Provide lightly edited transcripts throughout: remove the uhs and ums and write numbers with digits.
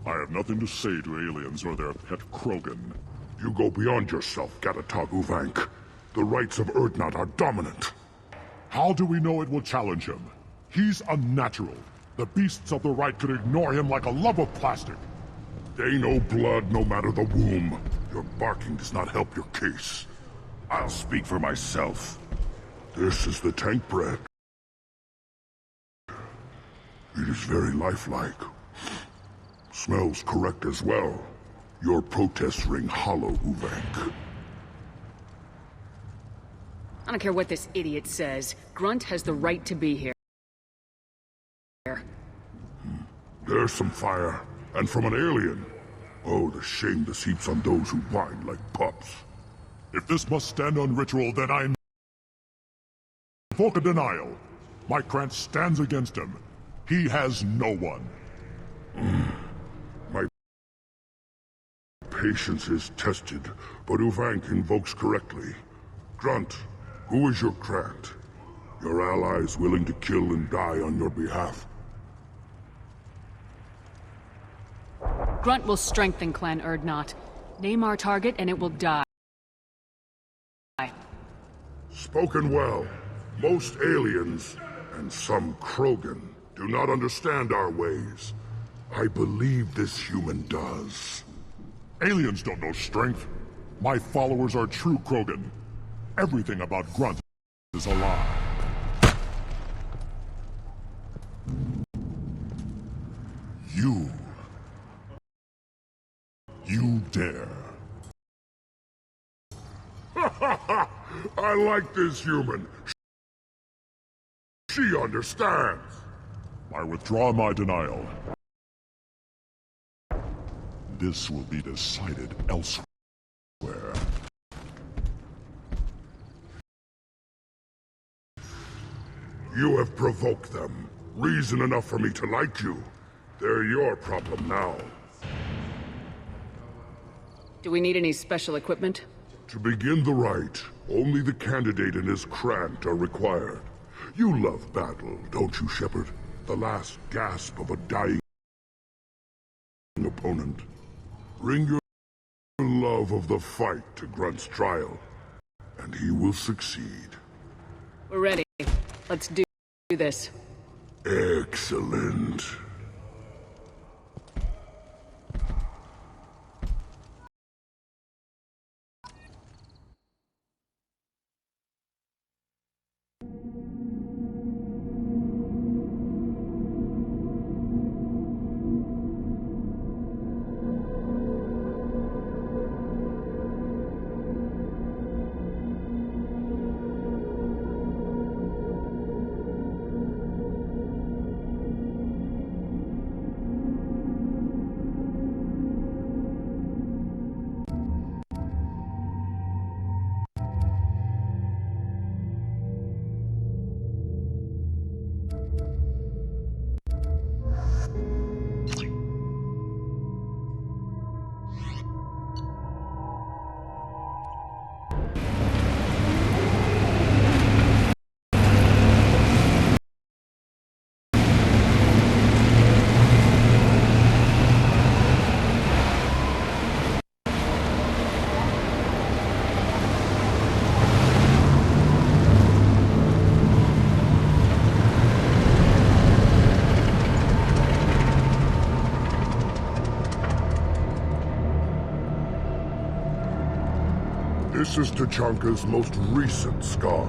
I have nothing to say to aliens or their pet Krogan. You go beyond yourself, Gatatog Uvank. The rights of Urdnot are dominant. How do we know it will challenge him? He's unnatural. The beasts of the right could ignore him like a lump of plastic. They know blood no matter the womb. Your barking does not help your case. I'll speak for myself. This is the tank bread. It is very lifelike. Smells correct as well. Your protests ring hollow, Uvank. I don't care what this idiot says. Grunt has the right to be here. There's some fire. And from an alien. Oh, the shame this heaps on those who whine like pups. If this must stand on ritual, then I invoke a denial. My Krant stands against him. He has no one. My patience is tested, but Uvank invokes correctly. Grunt, who is your Krant? Your allies willing to kill and die on your behalf? Grunt will strengthen Clan Urdnot. Name our target and it will die. Spoken well. Most aliens, and some Krogan, do not understand our ways. I believe this human does. Aliens don't know strength. My followers are true Krogan. Everything about Grunt is a lie. You dare. I like this human. She understands. I withdraw my denial. This will be decided elsewhere. You have provoked them. Reason enough for me to like you. They're your problem now. Do we need any special equipment? To begin the rite, only the candidate and his Krant are required. You love battle, don't you, Shepard? The last gasp of a dying opponent. Bring your love of the fight to Grunt's trial, and he will succeed. We're ready. Let's do this. Excellent. This is Tachanka's most recent scar.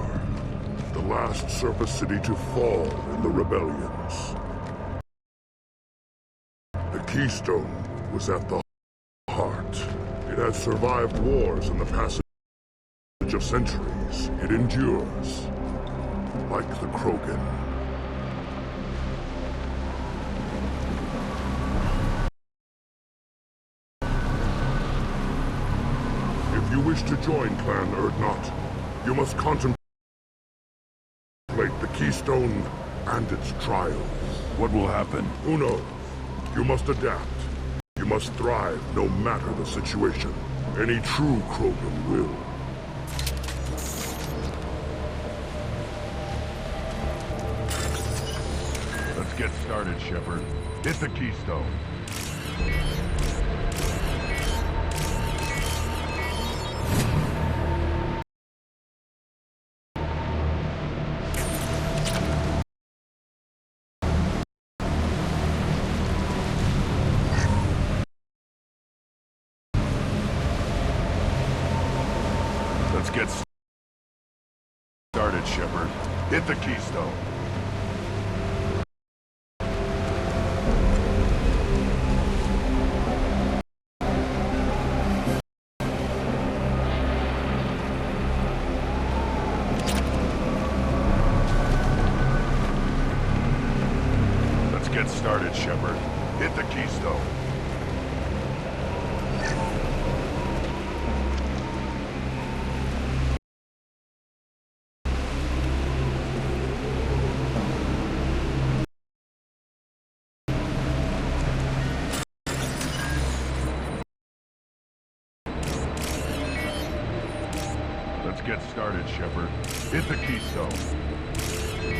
The last surface city to fall in the rebellions. The Keystone was at the heart. It has survived wars and the passage of centuries. It endures. Like the Krogan. If you wish to join Clan Urdnot, you must contemplate the Keystone and its trials. What will happen? Who knows? You must adapt. You must thrive no matter the situation. Any true Krogan will. Let's get started, Shepard. Hit the Keystone. Let's get started, Shepard. Hit the keystone. Let's get started, Shepard. Hit the keystone. Let's get started, Shepard. Hit the keystone.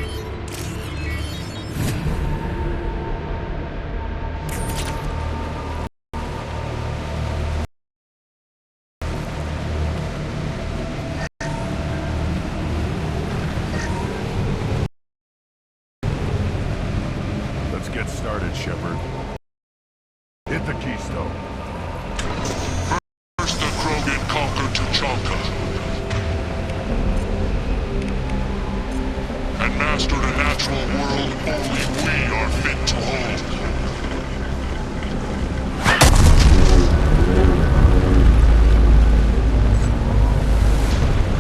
Let's get started, Shepard. Hit the keystone. First the Krogan conquered Tuchanka and mastered a natural world only we are fit to hold.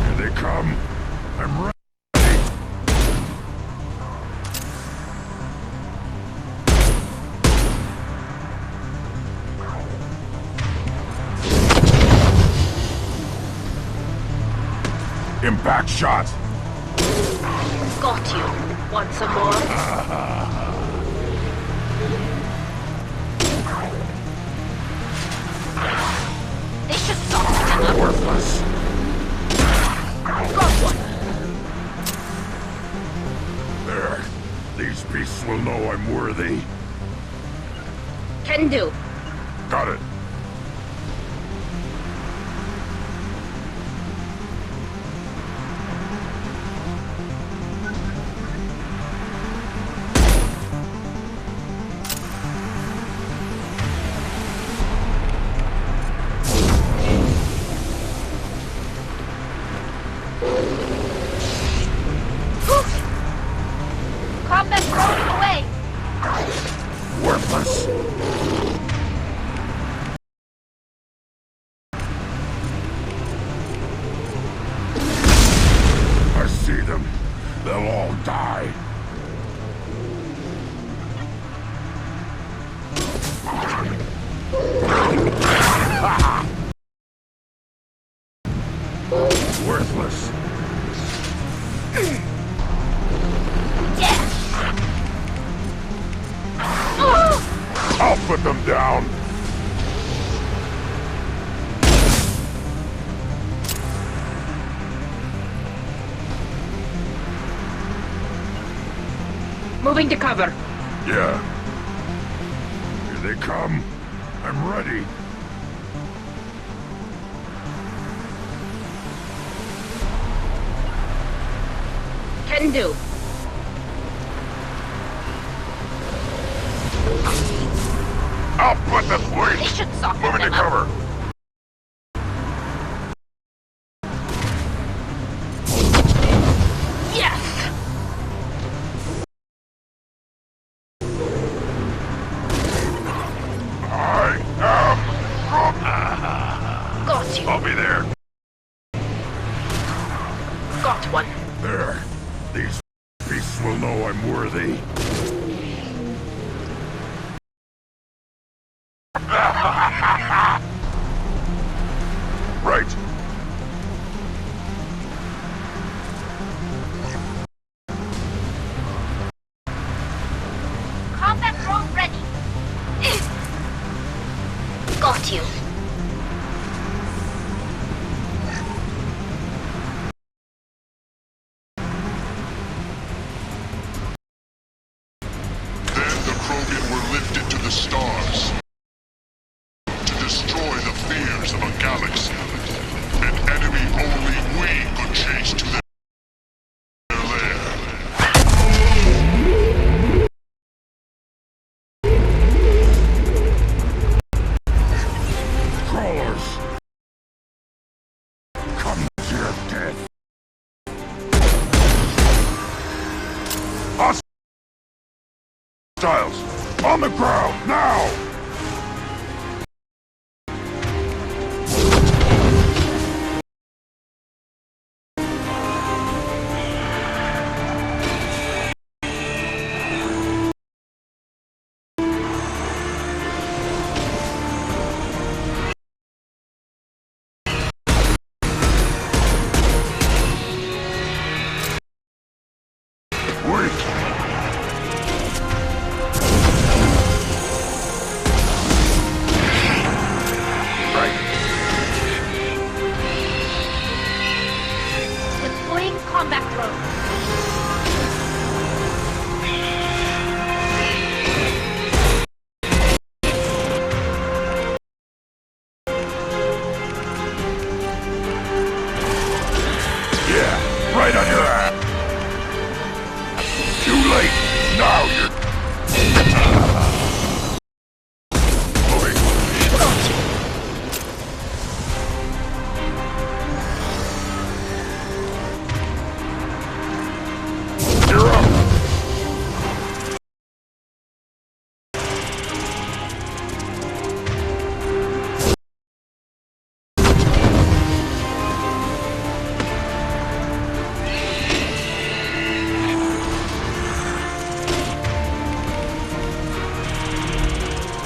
Here they come. I'm ready. Impact shot! Got you. Want some more? They should soften up. Worthless. Got one. There. These beasts will know I'm worthy. Can do. Got it. Combat rolling away. Worthless. I see them. They'll all die. Worthless. I'll put them down. Moving to cover. Yeah. Here they come. I'm ready. Can do. I'll put the They police. should soften Moving to them up. cover. Yes. I am. Got you. I'll be there. Got one. There. These beasts will know I'm worthy. Right. Combat drone ready. Got you. Hostiles! On the ground, now! Deploying combat drone. Yeah, right on your ass! Too late! Now you're... Moving. You're up!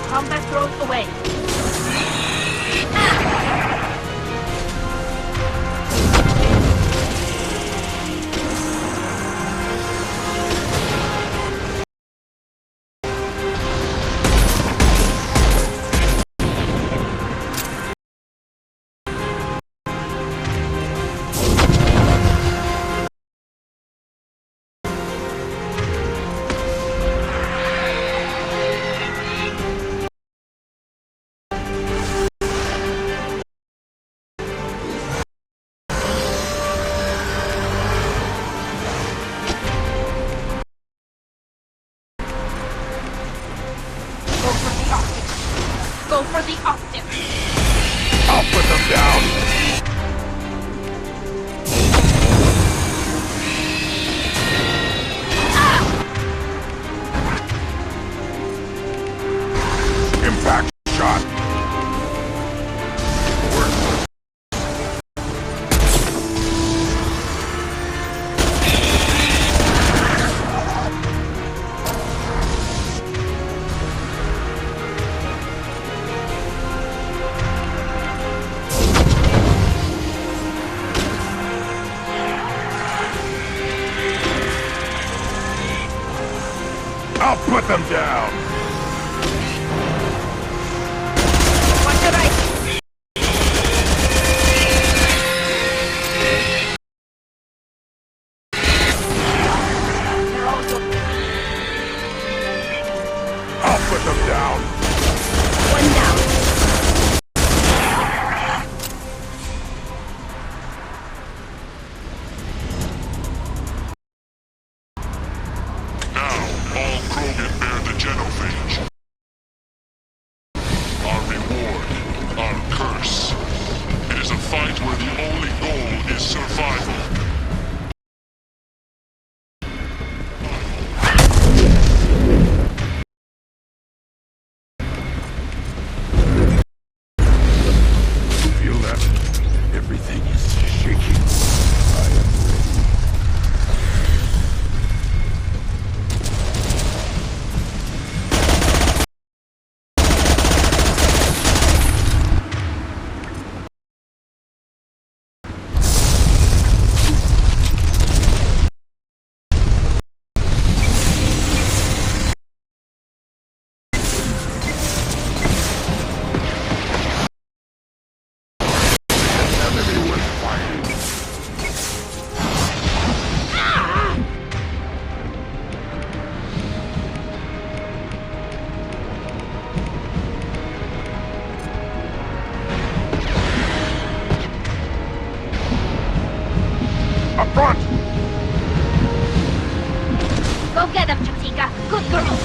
Combat drone away. Go for the optics. I'll put them down! Impact shot! I'll put them down! Watch your right. They're also I'll put them down! one down. Now, all Krogan bear the genophage. Our reward, our curse. It is a fight where the only goal is survival. Feel that? Everything is shaking. I am ready. Enemy was fighting. Up front! Go get them, Jessica. Good girl.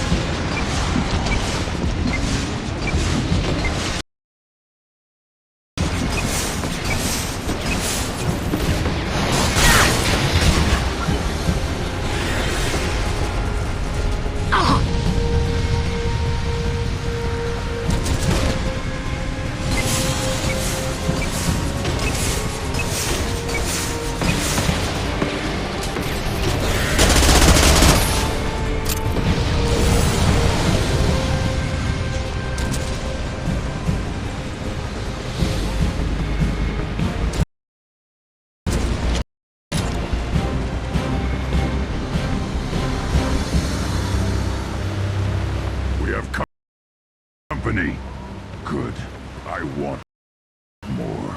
company? Good. I want more.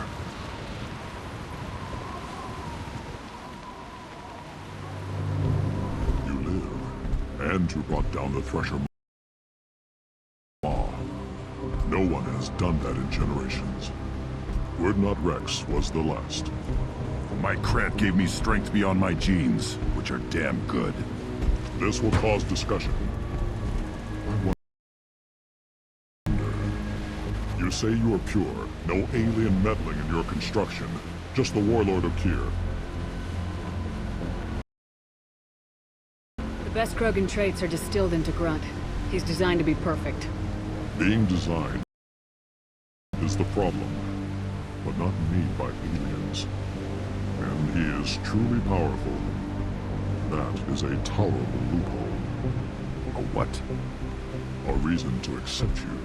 You live, and you brought down the Thresher Maw. No one has done that in generations. Urdnot Rex was the last. My Krant gave me strength beyond my genes, which are damn good. This will cause discussion. I wonder. You say you are pure, no alien meddling in your construction, just the warlord of Kier. The best Krogan traits are distilled into Grunt. He's designed to be perfect. Being designed is the problem, but not made by aliens. And he is truly powerful. That is a tolerable loophole. A what? A reason to accept you.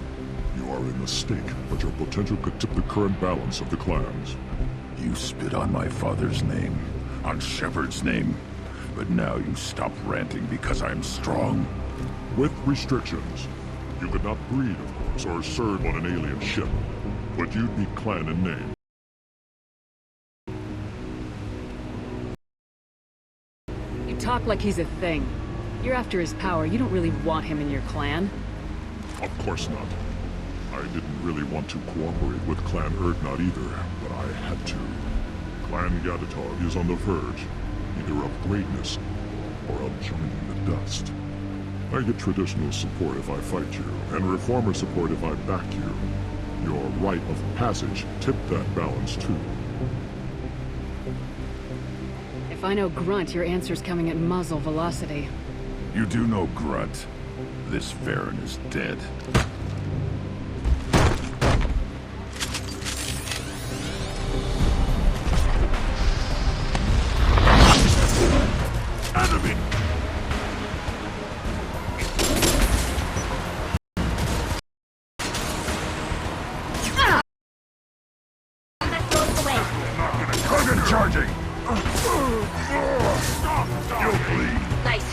You are in the stake, but your potential could tip the current balance of the clans. You spit on my father's name, on Shepard's name, but now you stop ranting because I'm strong. With restrictions. You could not breed, of course, or serve on an alien ship, but you'd be clan in name. You talk like he's a thing. You're after his power. You don't really want him in your clan. Of course not. I didn't really want to cooperate with Clan Urdnot either, but I had to. Clan Gatatog is on the verge, either of greatness or of joining the dust. I get traditional support if I fight you, and reformer support if I back you. Your rite of passage tipped that balance too. If I know Grunt, your answer's coming at muzzle velocity. You do know Grunt. This Farron is dead. Enemy! That goes away. Krogan charging! You'll bleed. Nice.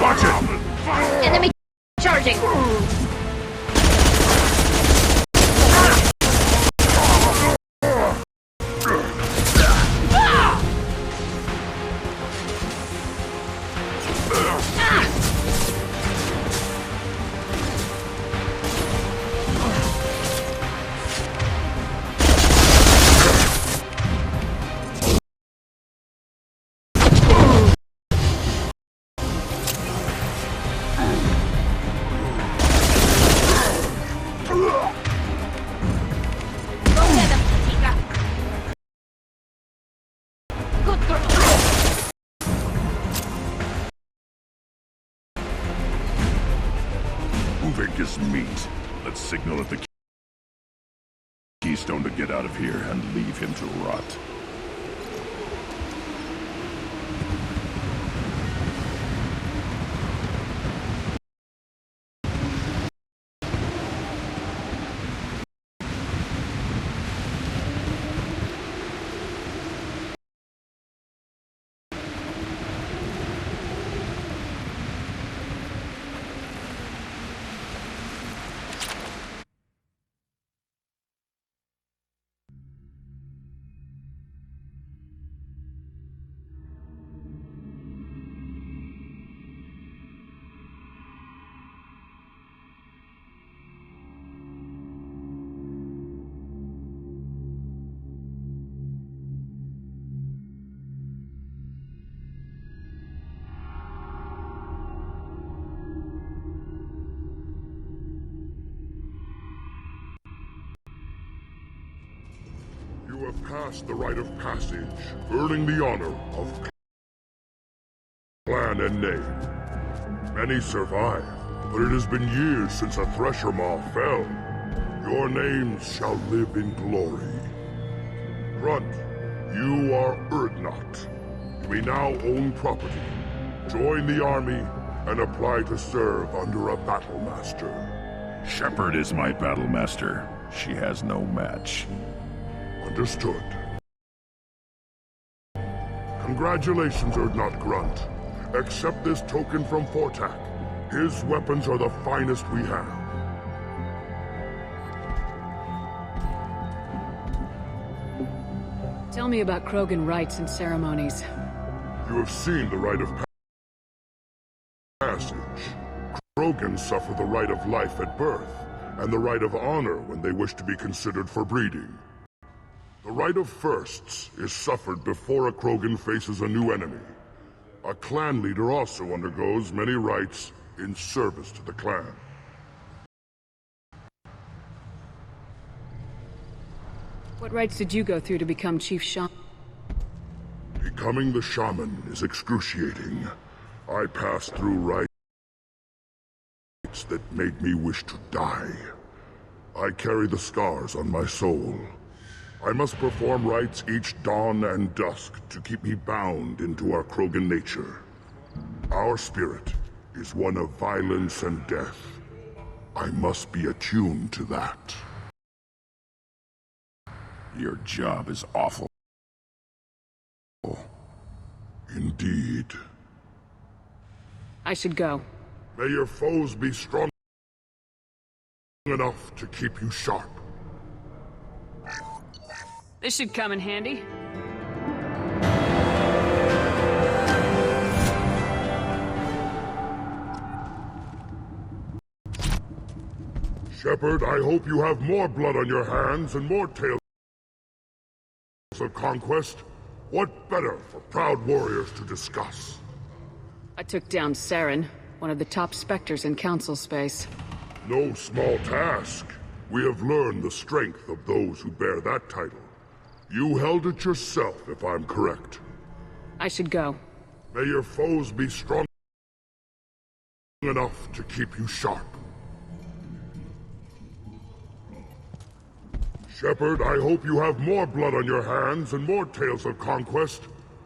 Watch it! Enemy charging. Good girl. Moving is meat. Let's signal at the Keystone to get out of here and leave him to rot. You have passed the rite of passage, earning the honor of clan and name. Many survive, but it has been years since a Thresher Maw fell. Your names shall live in glory. Grunt, you are Urdnot. You may now own property. Join the army and apply to serve under a battle master. Shepard is my battle master. She has no match. Understood. Congratulations, Urdnot Grunt. Accept this token from Fortak. His weapons are the finest we have. Tell me about Krogan rites and ceremonies. You have seen the rite of passage. Krogan suffer the rite of life at birth, and the rite of honor when they wish to be considered for breeding. The rite of firsts is suffered before a Krogan faces a new enemy. A clan leader also undergoes many rites in service to the clan. What rites did you go through to become Chief Shaman? Becoming the shaman is excruciating. I passed through rites that made me wish to die. I carry the scars on my soul. I must perform rites each dawn and dusk to keep me bound into our Krogan nature. Our spirit is one of violence and death. I must be attuned to that. Your job is awful. Indeed. I should go. May your foes be strong enough to keep you sharp. This should come in handy. Shepard, I hope you have more blood on your hands and more tales of conquest. What better for proud warriors to discuss? I took down Saren, one of the top Spectres in Council space. No small task. We have learned the strength of those who bear that title. You held it yourself, if I'm correct. I should go. May your foes be strong enough to keep you sharp. Shepard, I hope you have more blood on your hands and more tales of conquest.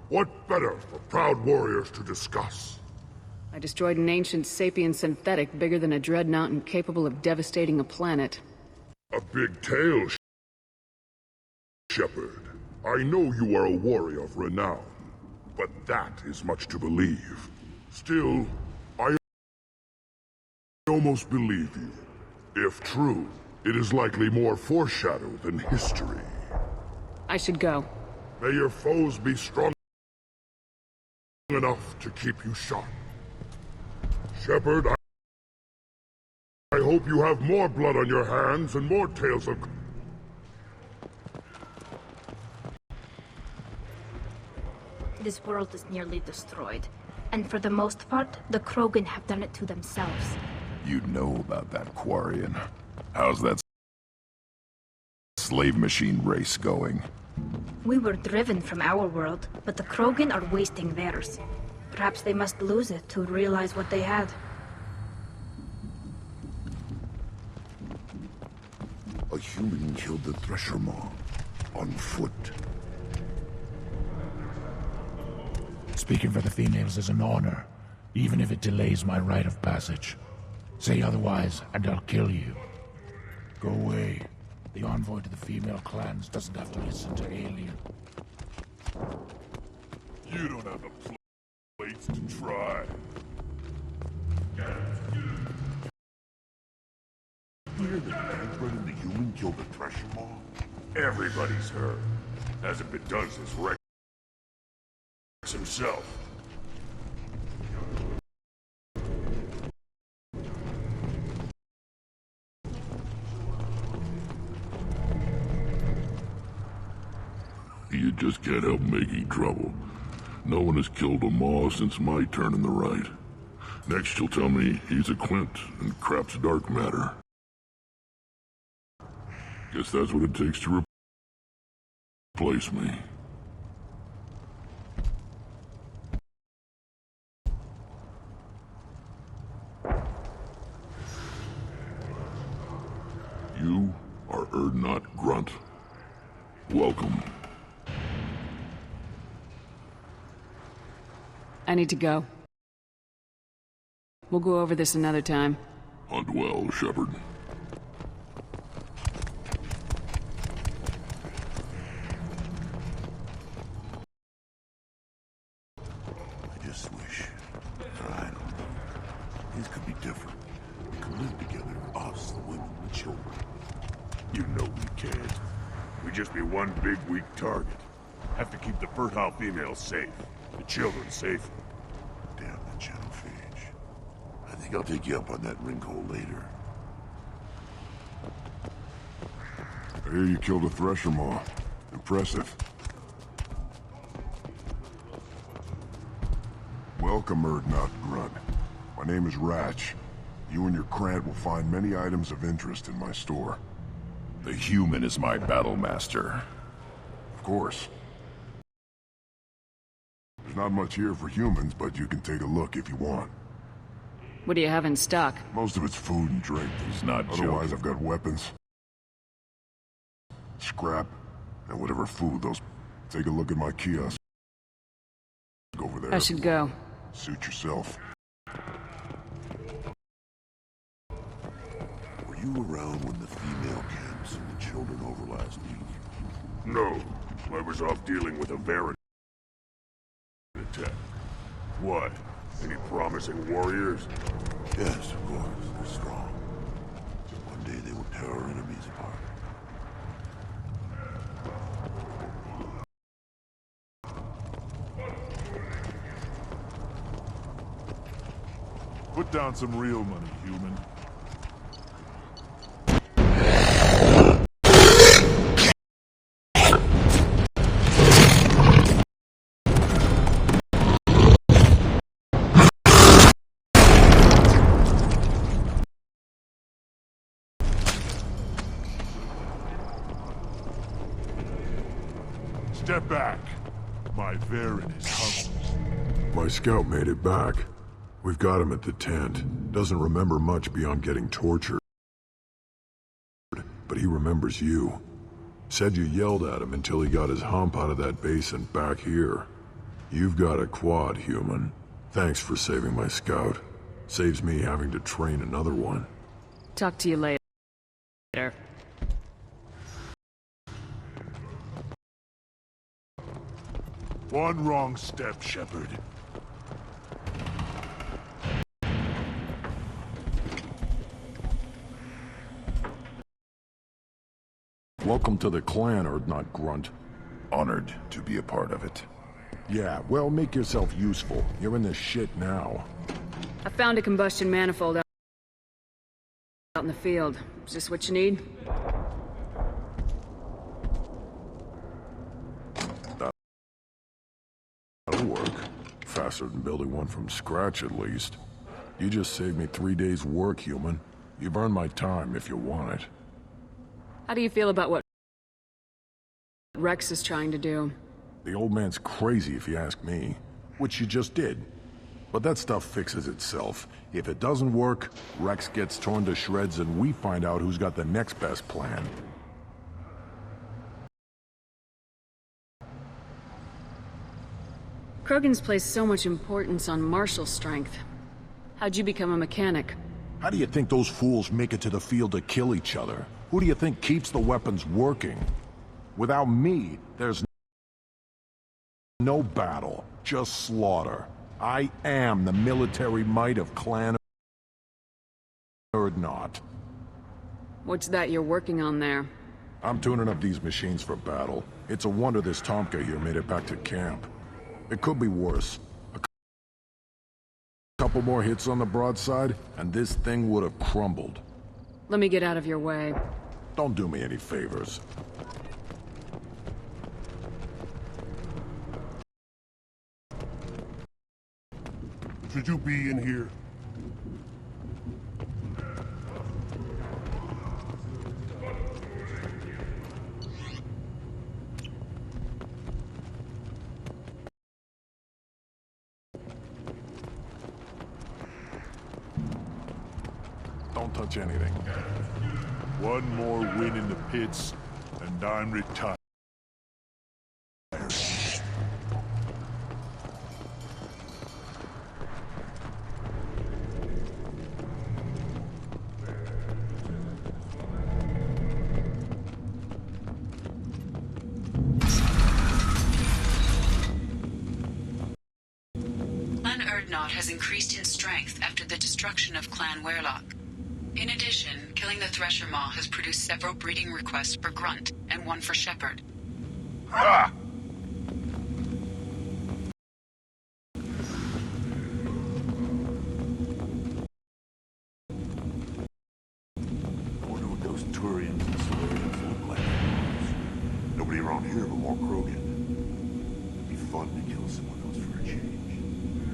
What better for proud warriors to discuss? I destroyed an ancient sapient synthetic bigger than a dreadnought and capable of devastating a planet. A big tale, Shepard. I know you are a warrior of renown, but that is much to believe. Still, I almost believe you. If true, it is likely more foreshadow than history. I should go. May your foes be strong enough to keep you sharp. Shepard, I hope you have more blood on your hands and more tales of... This world is nearly destroyed. And for the most part, the Krogan have done it to themselves. You know about that Quarian. How's that slave machine race going? We were driven from our world, but the Krogan are wasting theirs. Perhaps they must lose it to realize what they had. A human killed the Thresher Maw on foot. Speaking for the females is an honor, even if it delays my rite of passage. Say otherwise, and I'll kill you. Go away. The envoy to the female clans doesn't have to listen to alien. You don't have the plates to try. Hear that Manfred and the human killed the Thresher Maw? Everybody's heard. Hasn't been done since Rex himself. You just can't help making trouble. No one has killed a Maw since my turn in the right. Next you'll tell me he's a Quint and crap's dark matter. Guess that's what it takes to replace me. You are Urdnot Grunt. Welcome. I need to go. We'll go over this another time. Hunt well, Shepard. I just wish. I don't know. Things could be different. We could live together, us, the women, the children. You know we can't. We'd just be one big weak target. Have to keep the fertile females safe. The children safe. Damn the genophage. I think I'll take you up on that rinkhole later. I hear you killed a thresher maw. Impressive. Welcome, Urdnot Grunt. My name is Ratch. You and your Grant will find many items of interest in my store. The human is my battle master. Of course. There's not much here for humans, but you can take a look if you want. What do you have in stock? Most of it's food and drink. He's not Otherwise, joking. I've got weapons, scrap, and whatever food those... Take a look at my kiosk over there. I should go. Suit yourself. Were you around when the female camps and the children over last week? No, I was off dealing with a Varren attack. What? Any promising warriors? Yes, of course. They're strong. One day they will tear our enemies apart. Put down some real money, human. Step back. My Varren is hungry. My scout made it back. We've got him at the tent. Doesn't remember much beyond getting tortured. But he remembers you. Said you yelled at him until he got his hump out of that basin back here. You've got a quad, human. Thanks for saving my scout. Saves me having to train another one. Talk to you later. One wrong step, Shepard. Welcome to the clan, Urdnot Grunt. Honored to be a part of it. Yeah, well, make yourself useful. You're in this shit now. I found a combustion manifold out in the field. Is this what you need? That'll work. Faster than building one from scratch, at least. You just saved me 3 days' work, human. You've earned my time if you want it. How do you feel about what Rex is trying to do? The old man's crazy, if you ask me. Which you just did. But that stuff fixes itself. If it doesn't work, Rex gets torn to shreds and we find out who's got the next best plan. Krogan's placed so much importance on martial strength. How'd you become a mechanic? How do you think those fools make it to the field to kill each other? Who do you think keeps the weapons working? Without me, there's no battle, just slaughter. I am the military might of Clan Urdnot. What's that you're working on there? I'm tuning up these machines for battle. It's a wonder this Tomka here made it back to camp. It could be worse. A couple more hits on the broadside, and this thing would have crumbled. Let me get out of your way. Don't do me any favors. Should you be in here? Don't touch anything. One more win in the pits, and I'm retired. Erdnot has increased in strength after the destruction of Clan Werlock. In addition, killing the Thresher Maw has produced several breeding requests for Grunt, and one for Shepherd. Ah! I wonder what those Turians and Solarians look like. Nobody around here but more Krogan. It'd be fun to kill some of those for a change.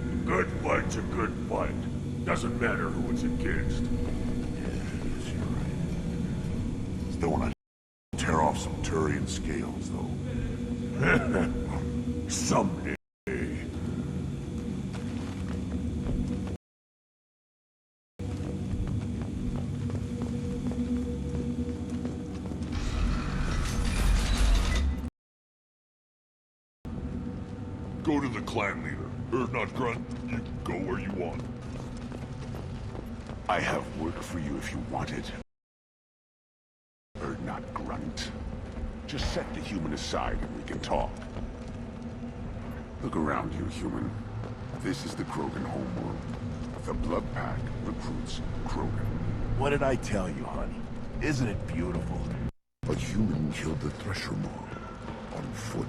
A good fight's a good fight. Doesn't matter who it's against. Yes, you're right. Still want to tear off some Turian scales, though. Someday. Go to the clan leader. Erdnot Grunt, you can go where you want. I have work for you if you want it. Erdnot Grunt. Just set the human aside and we can talk. Look around you, human. This is the Krogan homeworld. The Blood Pack recruits Krogan. What did I tell you, honey? Isn't it beautiful? A human killed the Thresher Maw on foot.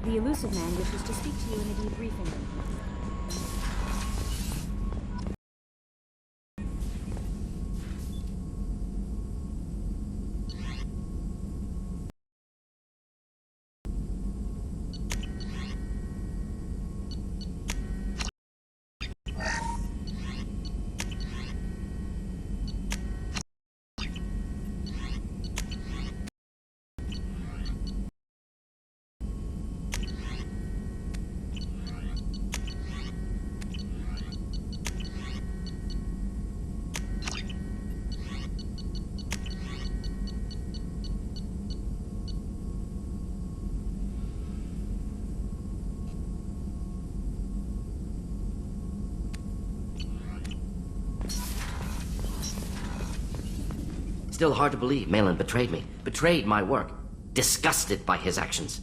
The elusive man wishes to speak to you in a debriefing room. Still hard to believe Malin betrayed me. Betrayed my work. Disgusted by his actions.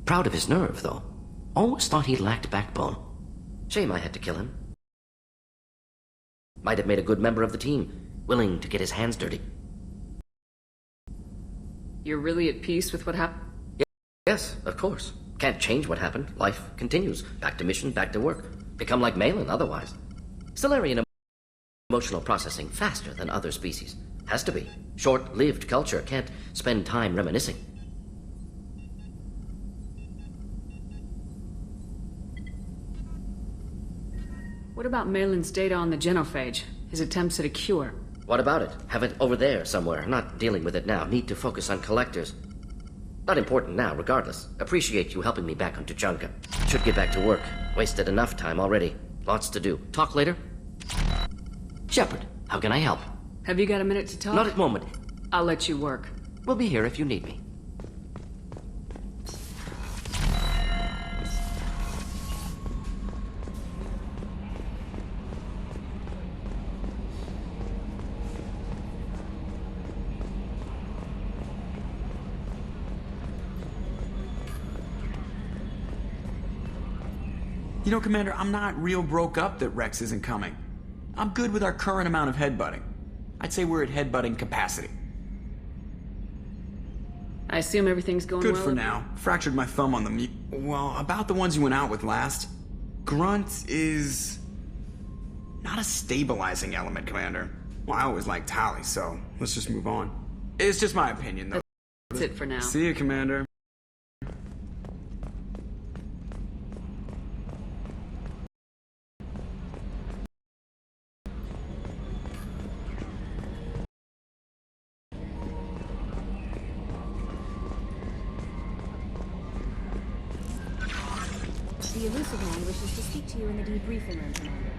Proud of his nerve, though. Always thought he lacked backbone. Shame I had to kill him. Might have made a good member of the team, willing to get his hands dirty. You're really at peace with what happened? Yes, of course. Can't change what happened. Life continues. Back to mission, back to work. Become like Malin otherwise. Solarian emotional processing faster than other species. Has to be. Short-lived culture can't spend time reminiscing. What about Malin's data on the genophage? His attempts at a cure? What about it? Have it over there somewhere. Not dealing with it now. Need to focus on collectors. Not important now, regardless. Appreciate you helping me back on Tuchanka. Should get back to work. Wasted enough time already. Lots to do. Talk later? Shepherd, how can I help? Have you got a minute to talk? Not at the moment. I'll let you work. We'll be here if you need me. You know, Commander, I'm not real broke up that Rex isn't coming. I'm good with our current amount of headbutting. I'd say we're at headbutting capacity. I assume everything's going well? Good for now. Fractured my thumb on the well, about the ones you went out with last. Grunt is not a stabilizing element, Commander. Well, I always liked Tally, so let's just move on. It's just my opinion, though. That's it for now. See you, Commander. The elusive man wishes to speak to you in the debriefing room, Commander.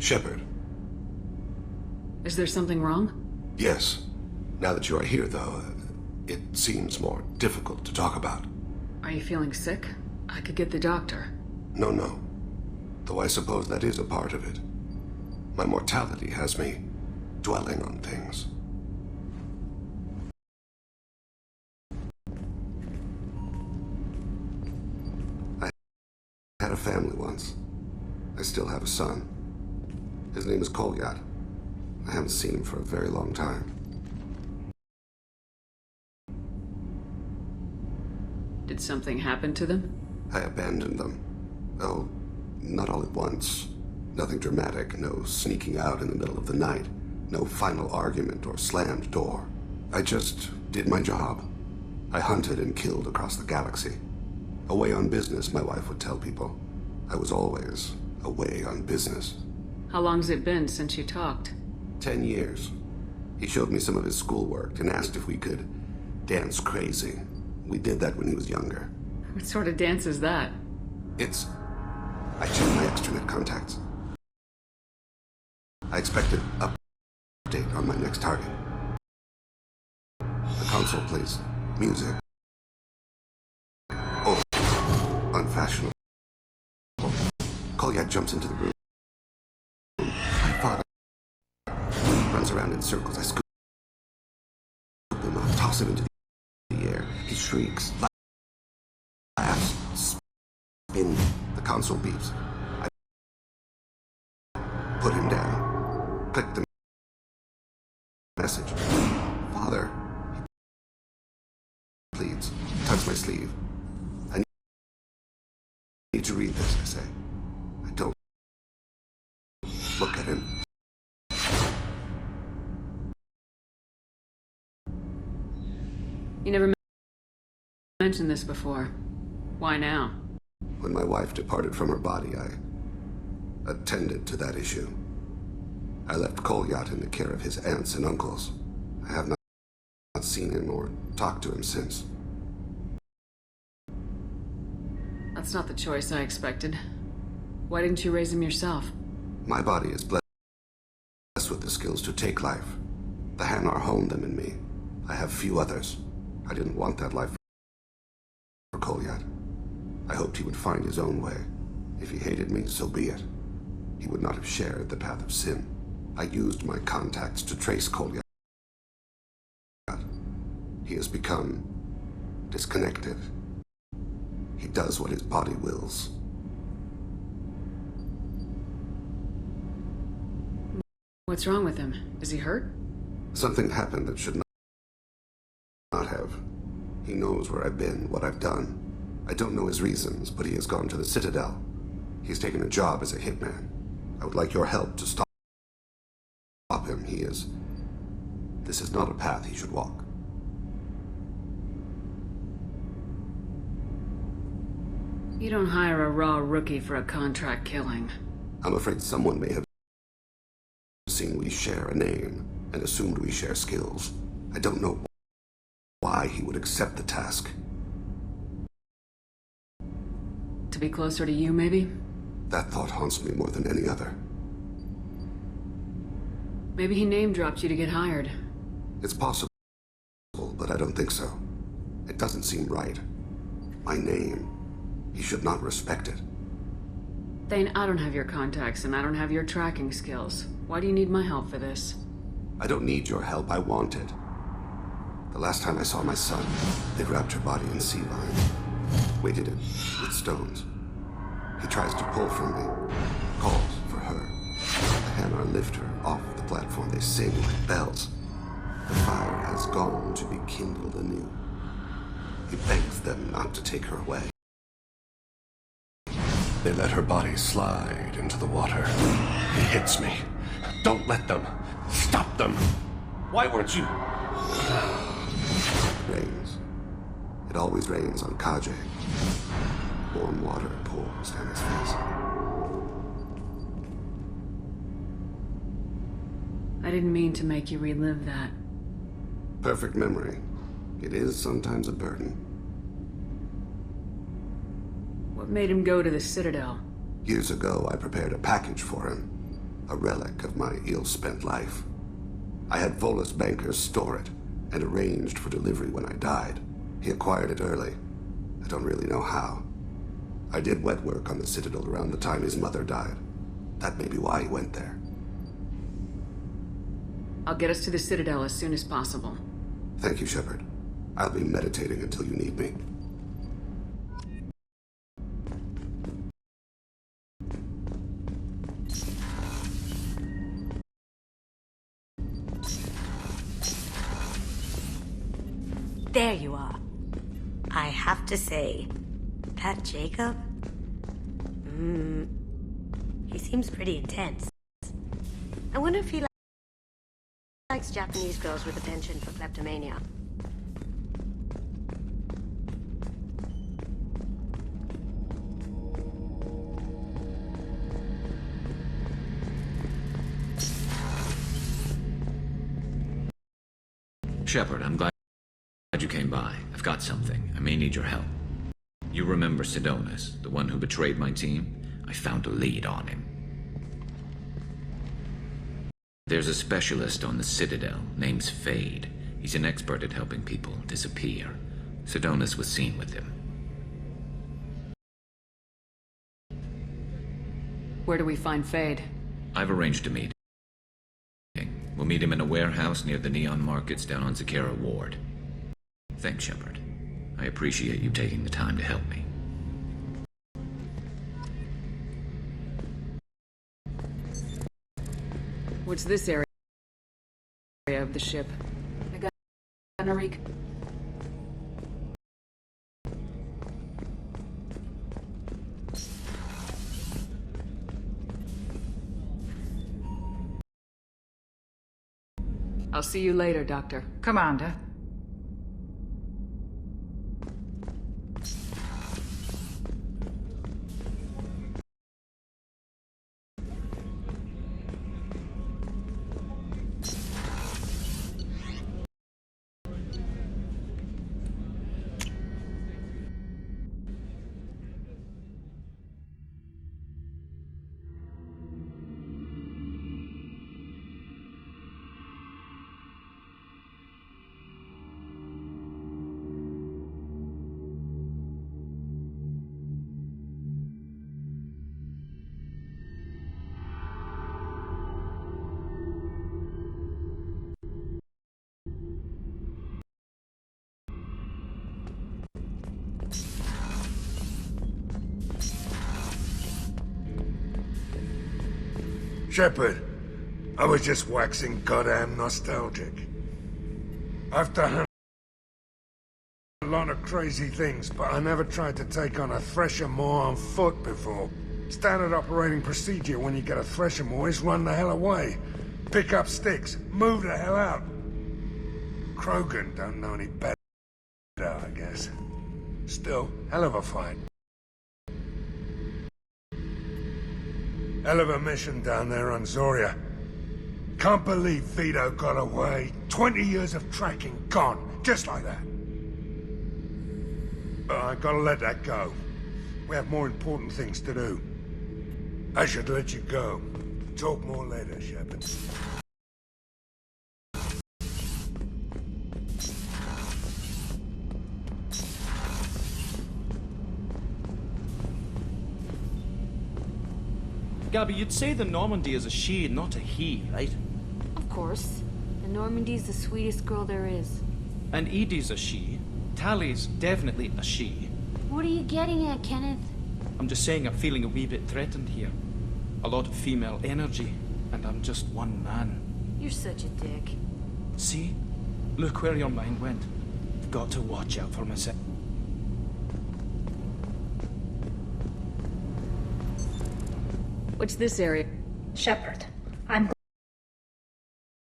Shepard. Is there something wrong? Yes. Now that you are here, though, it seems more difficult to talk about. Are you feeling sick? I could get the doctor. No. Though I suppose that is a part of it. My mortality has me dwelling on things. I had a family once. I still have a son. His name is Kolyat. I haven't seen him for a very long time. Did something happen to them? I abandoned them. Oh, not all at once. Nothing dramatic, no sneaking out in the middle of the night, no final argument or slammed door. I just did my job. I hunted and killed across the galaxy. Away on business, my wife would tell people. I was always away on business. How long's it been since you talked? 10 years. He showed me some of his schoolwork and asked if we could dance crazy. We did that when he was younger. What sort of dance is that? I checked my extranet contacts. I expect an update on my next target. The console plays music. Oh, unfashionable. Kolyak jumps into the room. My father runs around in circles. I scoop him up, toss him into the air. He shrieks, laughs, spins. The console beeps. I put him down. Click the message. Father, he pleads, tugs my sleeve. I need to read this, I say. I don't look at him. You never mentioned this before. Why now? When my wife departed from her body, I attended to that issue. I left Kolyat in the care of his aunts and uncles. I have not seen him or talked to him since. That's not the choice I expected. Why didn't you raise him yourself? My body is blessed with the skills to take life. The Hanar honed them in me. I have few others. I didn't want that life for Kolyat. I hoped he would find his own way. If he hated me, so be it. He would not have shared the path of sin. I used my contacts to trace Kolyat. He has become disconnected. He does what his body wills. What's wrong with him? Is he hurt? Something happened that should not have. He knows where I've been, what I've done. I don't know his reasons, but he has gone to the Citadel. He's taken a job as a hitman. I would like your help to stop him. This is not a path he should walk. You don't hire a raw rookie for a contract killing. I'm afraid someone may have seen we share a name and assumed we share skills. I don't know why he would accept the task. To be closer to you, maybe? That thought haunts me more than any other. Maybe he name-dropped you to get hired. It's possible, but I don't think so. It doesn't seem right. My name. He should not respect it. Thane, I don't have your contacts, and I don't have your tracking skills. Why do you need my help for this? I don't need your help. I want it. The last time I saw my son, they wrapped her body in sea lime, weighted it with stones. He tries to pull from me, calls for her. The Hanar lift her off the platform. They sing like bells. The fire has gone to be kindled anew. He begs them not to take her away. They let her body slide into the water. He hits me. Don't let them. Stop them. Why weren't you? Rains. It always rains on Kaje. Warm water pours down his face. I didn't mean to make you relive that. Perfect memory. It is sometimes a burden. What made him go to the Citadel? Years ago, I prepared a package for him. A relic of my ill-spent life. I had Volus bankers store it and arranged for delivery when I died. He acquired it early. I don't really know how. I did wet work on the Citadel around the time his mother died. That may be why he went there. I'll get us to the Citadel as soon as possible. Thank you, Shepard. I'll be meditating until you need me. There you are. I have to say, that Jacob? He seems pretty intense. I wonder if he likes Japanese girls with a penchant for kleptomania. Shepard, I'm glad you came by. I've got something. I may need your help. You remember Sidonis, the one who betrayed my team? I found a lead on him. There's a specialist on the Citadel, name's Fade. He's an expert at helping people disappear. Sidonis was seen with him. Where do we find Fade? I've arranged a meeting. We'll meet him in a warehouse near the Neon Markets down on Zakera Ward. Thanks, Shepard. I appreciate you taking the time to help me. What's this area of the ship? I got a recon. I'll see you later, Doctor. Commander. Shepard, I was just waxing goddamn nostalgic. I've done a lot of crazy things, but I never tried to take on a thresher maw on foot before. Standard operating procedure when you get a thresher maw is run the hell away. Pick up sticks, move the hell out. Krogan don't know any better, I guess. Still, hell of a fight. Hell of a mission down there on Zoria. Can't believe Vito got away. 20 years of tracking gone, just like that. But I gotta let that go. We have more important things to do. I should let you go. Talk more later, Shepard. Gabby, you'd say the Normandy is a she, not a he, right? Of course. And Normandy's the sweetest girl there is. And Edie's a she. Tally's definitely a she. What are you getting at, Kenneth? I'm just saying I'm feeling a wee bit threatened here. A lot of female energy, and I'm just one man. You're such a dick. See? Look where your mind went. Got to watch out for myself. What's this area? Shepard, I'm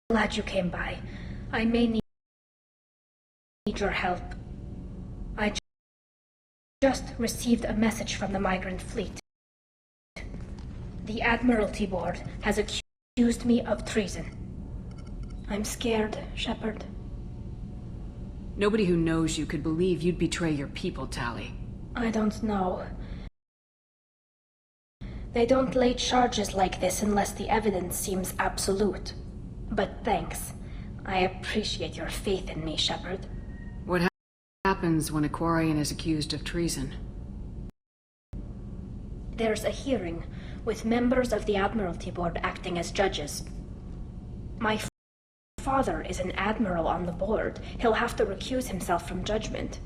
glad you came by. I may need your help. I just received a message from the migrant fleet. The Admiralty Board has accused me of treason. I'm scared, Shepard. Nobody who knows you could believe you'd betray your people, Tally. I don't know. They don't lay charges like this unless the evidence seems absolute. But thanks. I appreciate your faith in me, Shepard. What happens when a Quarian is accused of treason? There's a hearing, with members of the Admiralty Board acting as judges. My father is an admiral on the board. He'll have to recuse himself from judgment.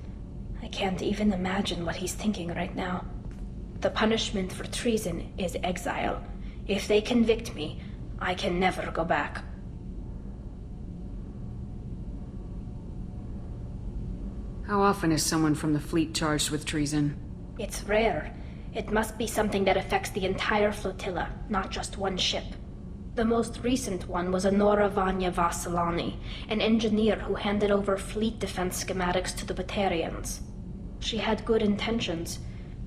I can't even imagine what he's thinking right now. The punishment for treason is exile. If they convict me, I can never go back. How often is someone from the fleet charged with treason? It's rare. It must be something that affects the entire flotilla, not just one ship. The most recent one was Anora Vanya Vasilani, an engineer who handed over fleet defense schematics to the Batarians. She had good intentions.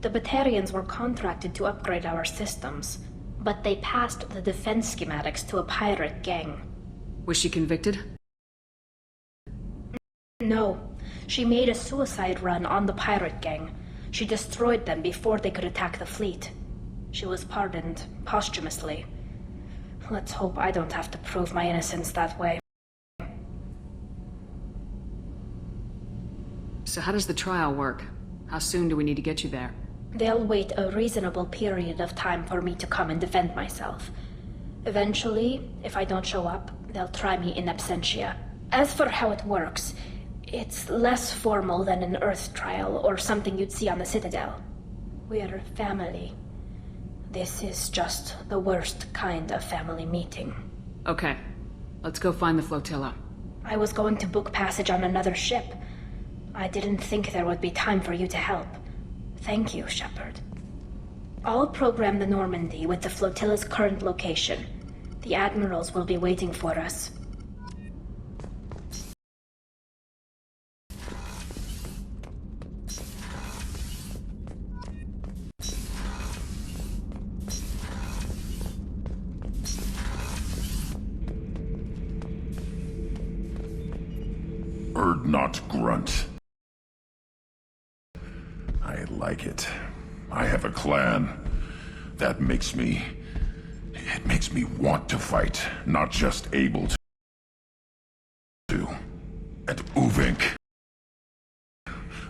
The Batarians were contracted to upgrade our systems, but they passed the defense schematics to a pirate gang. Was she convicted? No. She made a suicide run on the pirate gang. She destroyed them before they could attack the fleet. She was pardoned posthumously. Let's hope I don't have to prove my innocence that way. So how does the trial work? How soon do we need to get you there? They'll wait a reasonable period of time for me to come and defend myself. Eventually, if I don't show up, they'll try me in absentia. As for how it works, it's less formal than an Earth trial or something you'd see on the Citadel. We're family. This is just the worst kind of family meeting. Okay. Let's go find the flotilla. I was going to book passage on another ship. I didn't think there would be time for you to help. Thank you, Shepard. I'll program the Normandy with the flotilla's current location. The admirals will be waiting for us. Not Grunt. I like it. I have a clan. That makes me... It makes me want to fight, not just able to. And Uvink.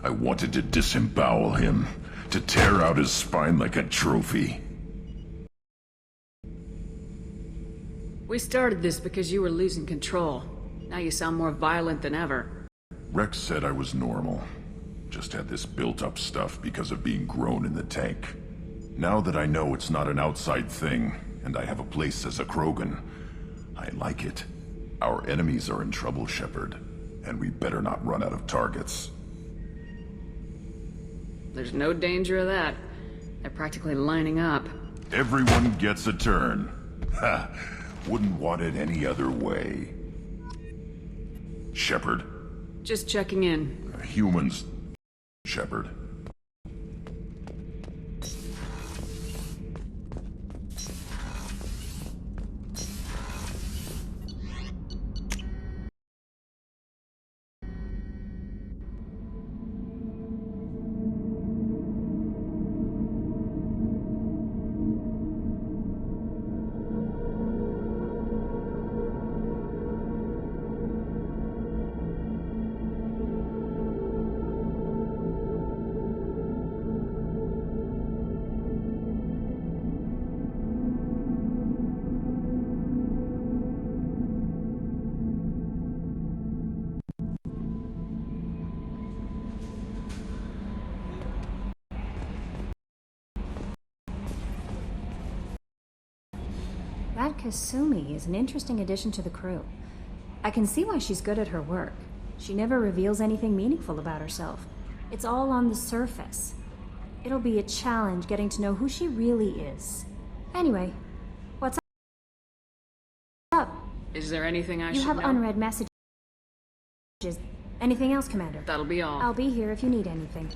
I wanted to disembowel him, to tear out his spine like a trophy. We started this because you were losing control. Now you sound more violent than ever. Rex said I was normal. Just had this built-up stuff because of being grown in the tank. Now that I know it's not an outside thing, and I have a place as a Krogan, I like it. Our enemies are in trouble, Shepard, and we better not run out of targets. There's no danger of that. They're practically lining up. Everyone gets a turn. Ha! Wouldn't want it any other way. Shepard. Just checking in. Humans, Shepard. That Kasumi is an interesting addition to the crew. I can see why she's good at her work. She never reveals anything meaningful about herself. It's all on the surface. It'll be a challenge getting to know who she really is. Anyway, what's up? Is there anything I should know? You have unread messages. Anything else, Commander? That'll be all. I'll be here if you need anything.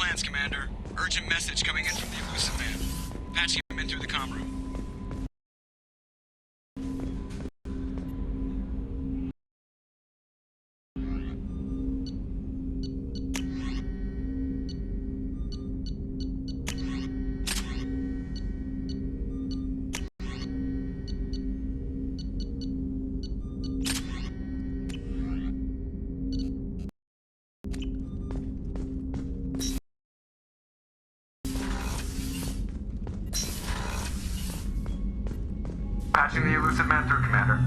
plans, Commander. Urgent message coming in from the elusive man. Patching him in through the comm room. Patching the elusive man through, Commander.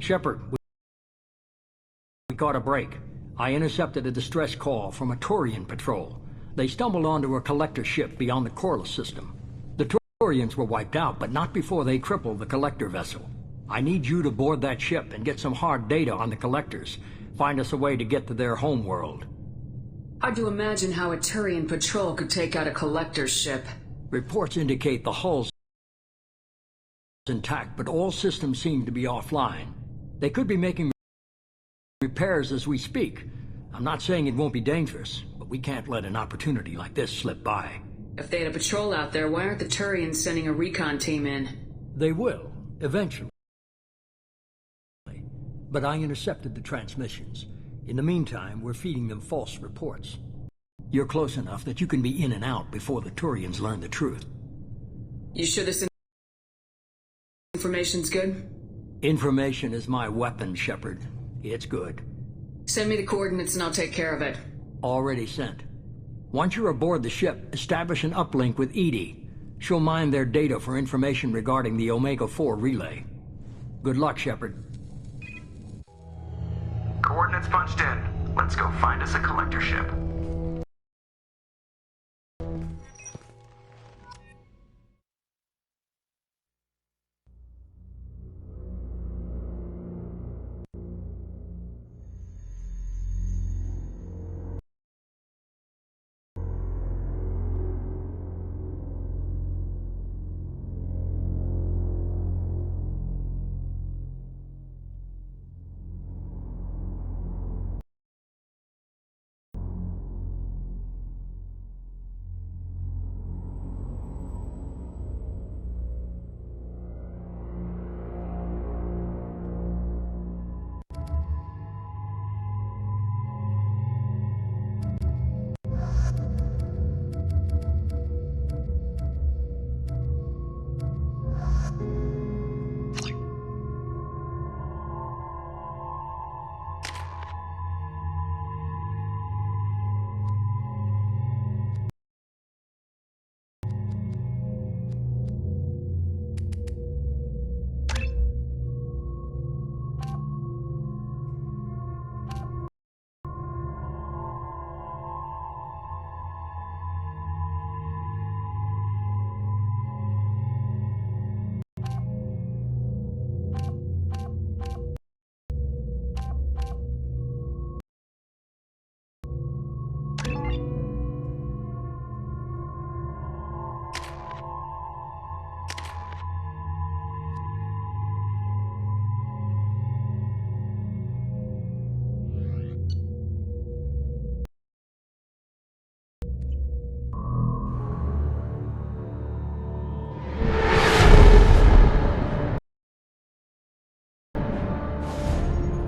Shepard, we caught a break. I intercepted a distress call from a Turian patrol. They stumbled onto a collector ship beyond the Corliss system. The Turians were wiped out, but not before they crippled the collector vessel. I need you to board that ship and get some hard data on the collectors. Find us a way to get to their homeworld. Hard to imagine how a Turian patrol could take out a collector's ship. Reports indicate the hull's intact, but all systems seem to be offline. They could be making repairs as we speak. I'm not saying it won't be dangerous, but we can't let an opportunity like this slip by. If they had a patrol out there, why aren't the Turians sending a recon team in? They will, eventually. But I intercepted the transmissions. In the meantime, we're feeding them false reports. You're close enough that you can be in and out before the Turians learn the truth. You sure this information's good? Information is my weapon, Shepard. It's good. Send me the coordinates and I'll take care of it. Already sent. Once you're aboard the ship, establish an uplink with Edie. She'll mine their data for information regarding the Omega-4 relay. Good luck, Shepard. Coordinates punched in. Let's go find us a collector ship.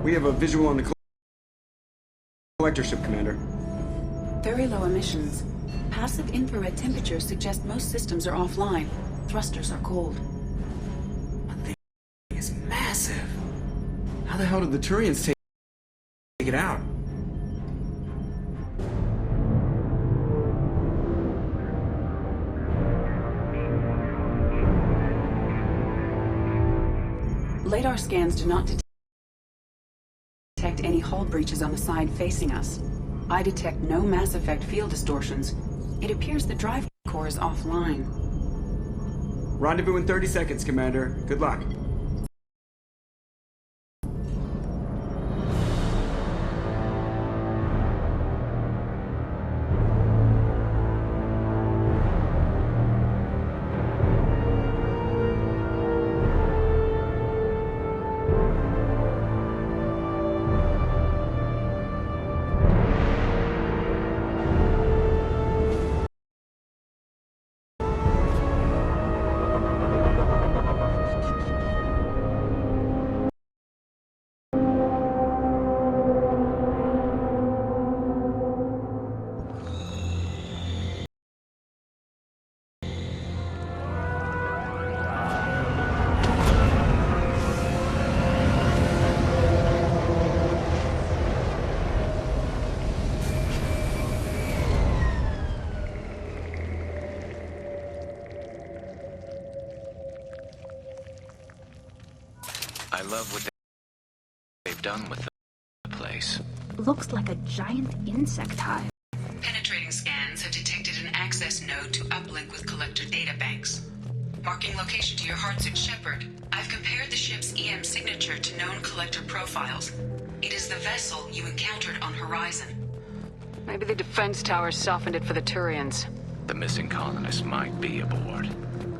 We have a visual on the collector ship, Commander. Very low emissions. Passive infrared temperatures suggest most systems are offline. Thrusters are cold. That thing is massive. How the hell did the Turians take it out? Radar scans do not detect any hull breaches on the side facing us. I detect no mass effect field distortions. It appears the drive core is offline. Rendezvous in 30 seconds, Commander. Good luck. I love what they've done with the place. Looks like a giant insect hive. Penetrating scans have detected an access node to uplink with collector data banks. Marking location to your hardsuit, Shepard, I've compared the ship's EM signature to known collector profiles. It is the vessel you encountered on Horizon. Maybe the defense towers softened it for the Turians. The missing colonists might be aboard,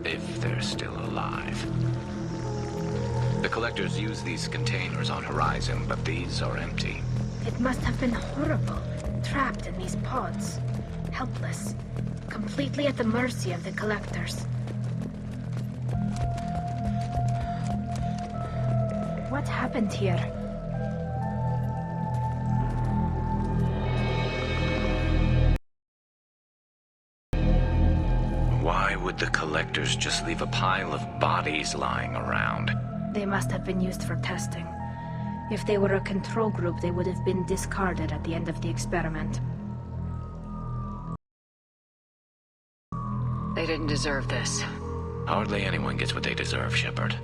if they're still alive. The collectors use these containers on Horizon, but these are empty. It must have been horrible, trapped in these pods. Helpless, completely at the mercy of the collectors. What happened here? Why would the collectors just leave a pile of bodies lying around? They must have been used for testing. If they were a control group, they would have been discarded at the end of the experiment. They didn't deserve this. Hardly anyone gets what they deserve, Shepard.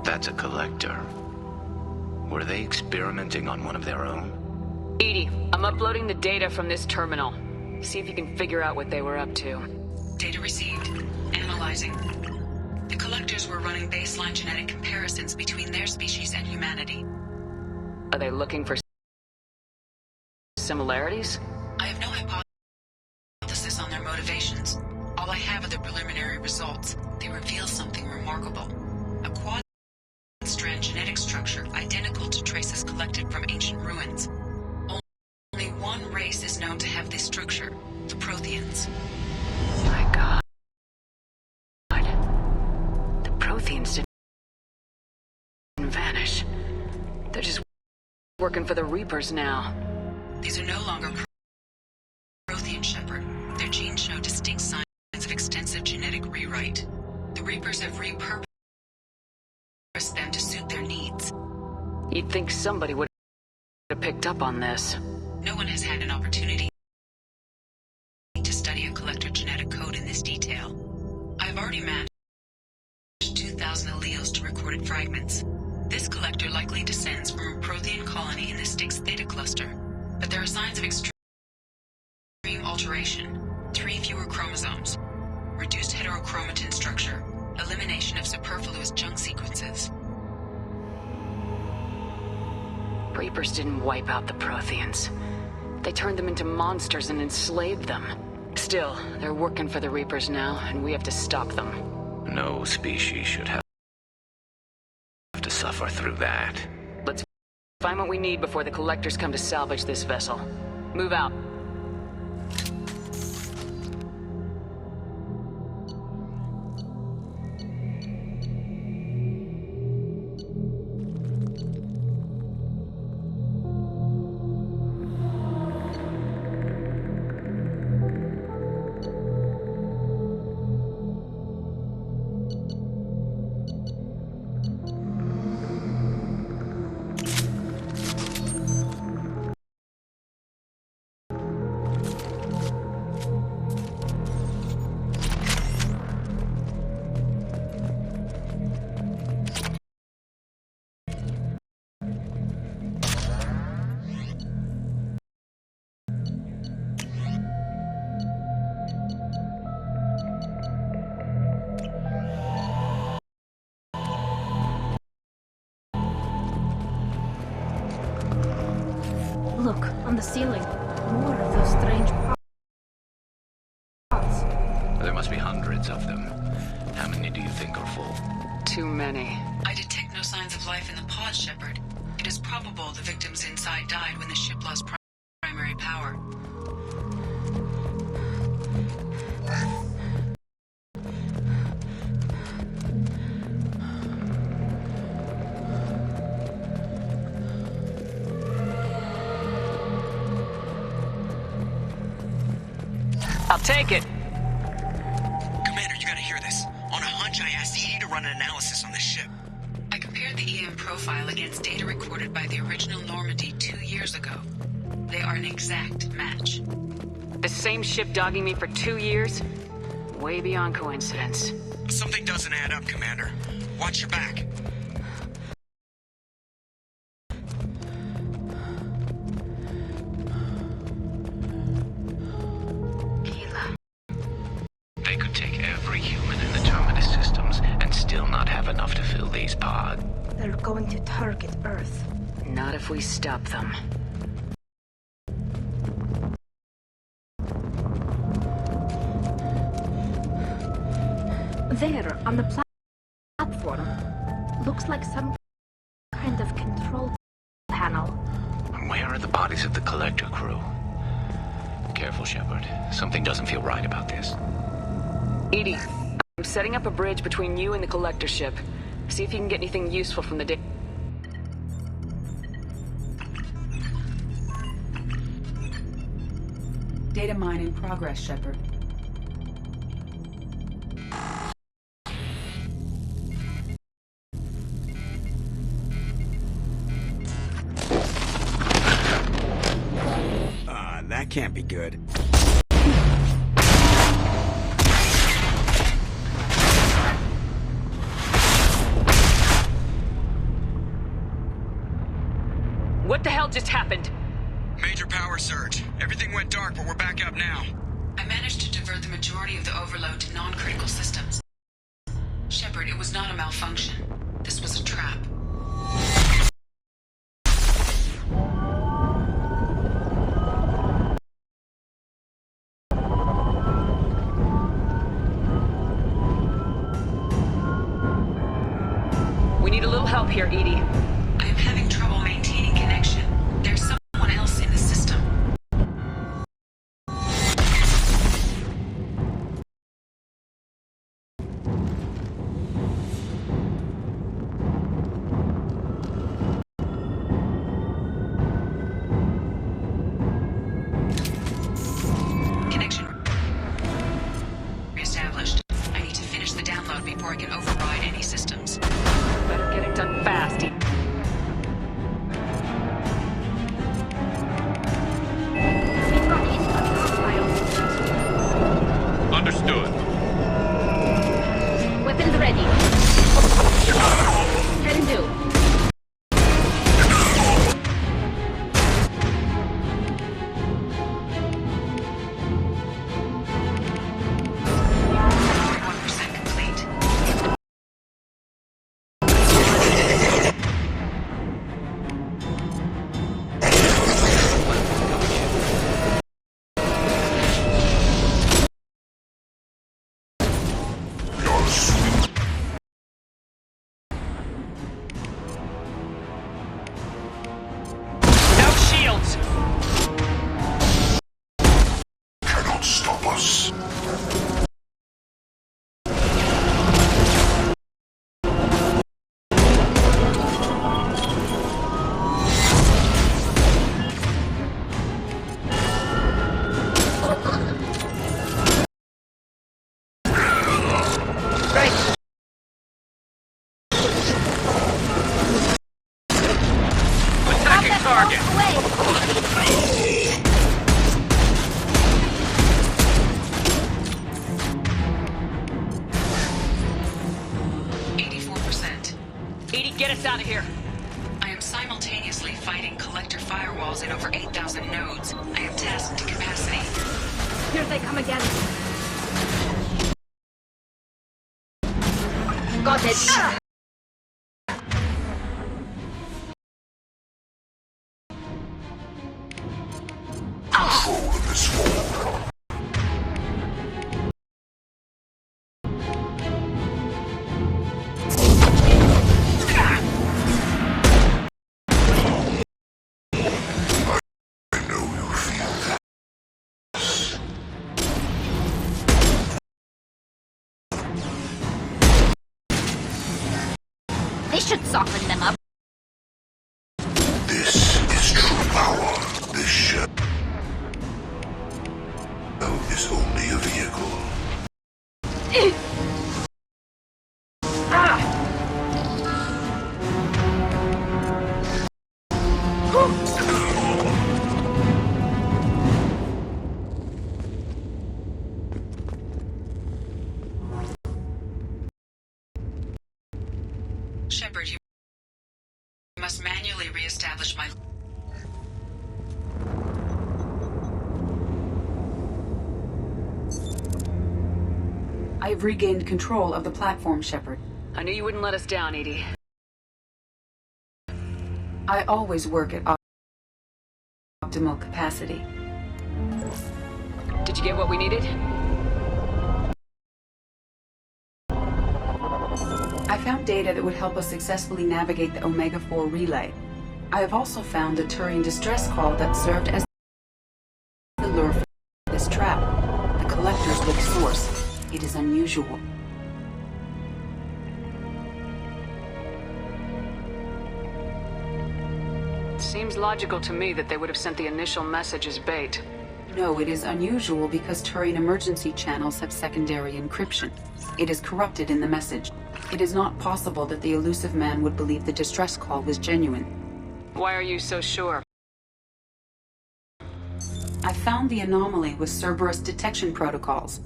That's a collector. Were they experimenting on one of their own? EDI, I'm uploading the data from this terminal. See if you can figure out what they were up to. Data received. Analyzing. The collectors were running baseline genetic comparisons between their species and humanity. Are they looking for similarities? I have no hypothesis on their motivations. All I have are the preliminary results. They reveal something remarkable. A quad-strand genetic structure identical to traces collected from ancient ruins. Only one race is known to have this structure, the Protheans. My God. The Protheans didn't vanish. They're just working for the Reapers now. These are no longer Prothean, Shepard. Their genes show distinct signs of extensive genetic rewrite. The Reapers have repurposed them to suit their needs. You'd think somebody would have picked up on this. No one has had an opportunity to study a collector genetic code in this detail. I've already matched 2,000 alleles to recorded fragments. This collector likely descends from a Prothean colony in the Styx Theta cluster, but there are signs of extreme alteration. 3 fewer chromosomes, reduced heterochromatin structure, elimination of superfluous junk sequences. Reapers didn't wipe out the Protheans. They turned them into monsters and enslaved them. Still, they're working for the Reapers now, and we have to stop them. No species should have to suffer through that. Let's find what we need before the collectors come to salvage this vessel. Move out. Look, on the ceiling. More of those strange pods. There must be hundreds of them. How many do you think are full? Too many. I detect no signs of life in the pod, Shepard. It is probable the victims inside died when the ship lost primary power. I'll take it. Commander, you gotta hear this. On a hunch, I asked Edie to run an analysis on this ship. I compared the EM profile against data recorded by the original Normandy 2 years ago. They are an exact match. The same ship dogging me for 2 years? Way beyond coincidence. Something doesn't add up, Commander. Watch your back. They could take every human in the Terminus systems and still not have enough to fill these pods. They're going to target Earth. Not if we stop them. There, on the platform. Looks like some kind of control panel. Where are the bodies of the Collector crew? Careful, Shepard. Something doesn't feel right about this. Edie, I'm setting up a bridge between you and the Collector ship. See if you can get anything useful from the data. Data mine in progress, Shepard. That can't be good. What the hell just happened? Major power surge. Everything went dark, but we're back up now. I managed to divert the majority of the overload to non-critical systems. Shepard, it was not a malfunction. This was a trap. We need a little help here, Edie. I am having trouble maintaining connection. There's someone else in the system. Connection reestablished. I need to finish the download before I can override any systems. Better get it done fast. Understood. Weapons ready. Can do. Cannot stop us. Attacking target! Edie, get us out of here. I am simultaneously fighting collector firewalls in over 8,000 nodes. I am tasked to capacity. Here they come again. Got it. Control of this world. They should soften them up. This is true power. This shell is only critical. Shepard, you must manually re-establish my... I have regained control of the platform, Shepard. I knew you wouldn't let us down, Edie. I always work at optimal capacity. Did you get what we needed? I found data that would help us successfully navigate the Omega-4 relay. I have also found a Turian distress call that served as the lure for this trap. The Collector's weak source. It is unusual. Seems logical to me that they would have sent the initial message as bait. No, it is unusual because Turian emergency channels have secondary encryption. It is corrupted in the message. It is not possible that the elusive man would believe the distress call was genuine. Why are you so sure? I found the anomaly with Cerberus detection protocols.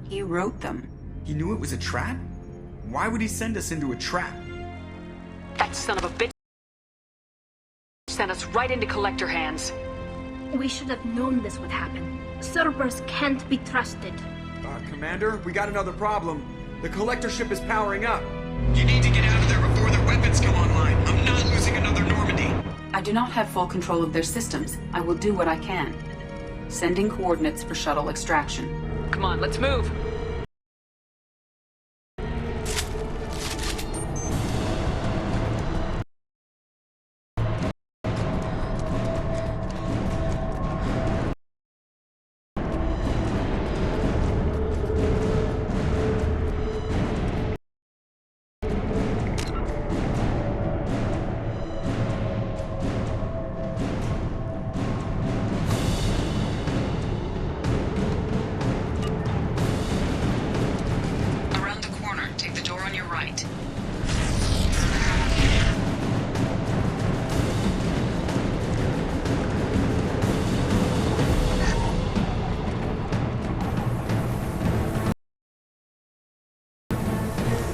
He wrote them. He knew it was a trap? Why would he send us into a trap? That son of a bitch sent us right into Collector hands. We should have known this would happen. Cerberus can't be trusted. Commander, we got another problem. The Collector ship is powering up. You need to get out of there before their weapons come online. I'm not losing another Normandy. I do not have full control of their systems. I will do what I can. Sending coordinates for shuttle extraction. Come on, let's move.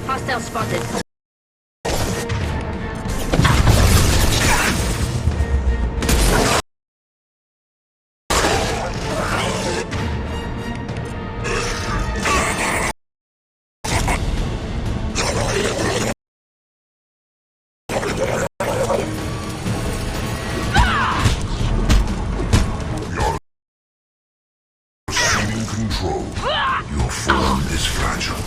Hostile spotted. Assuming control. Your form is fragile.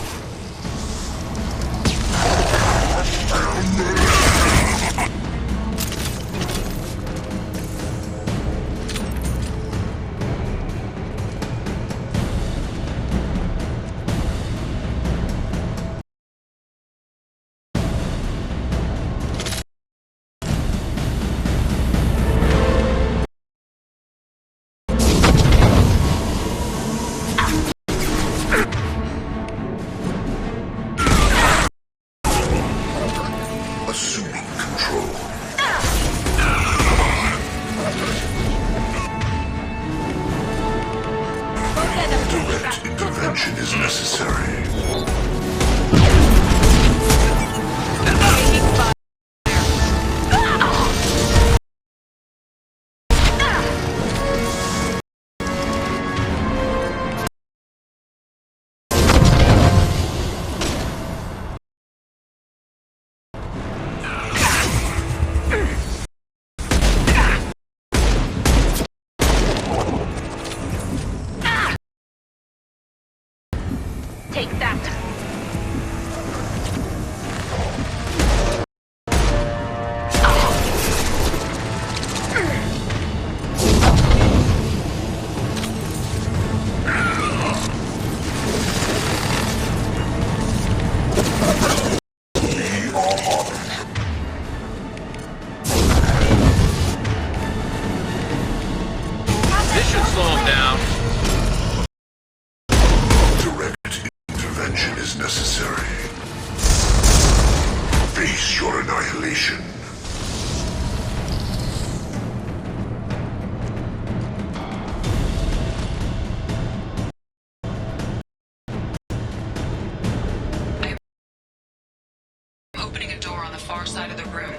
Assuming control. Direct intervention is necessary. Take that. This should slow him down. is necessary. Face your annihilation. Opening a door on the far side of the room.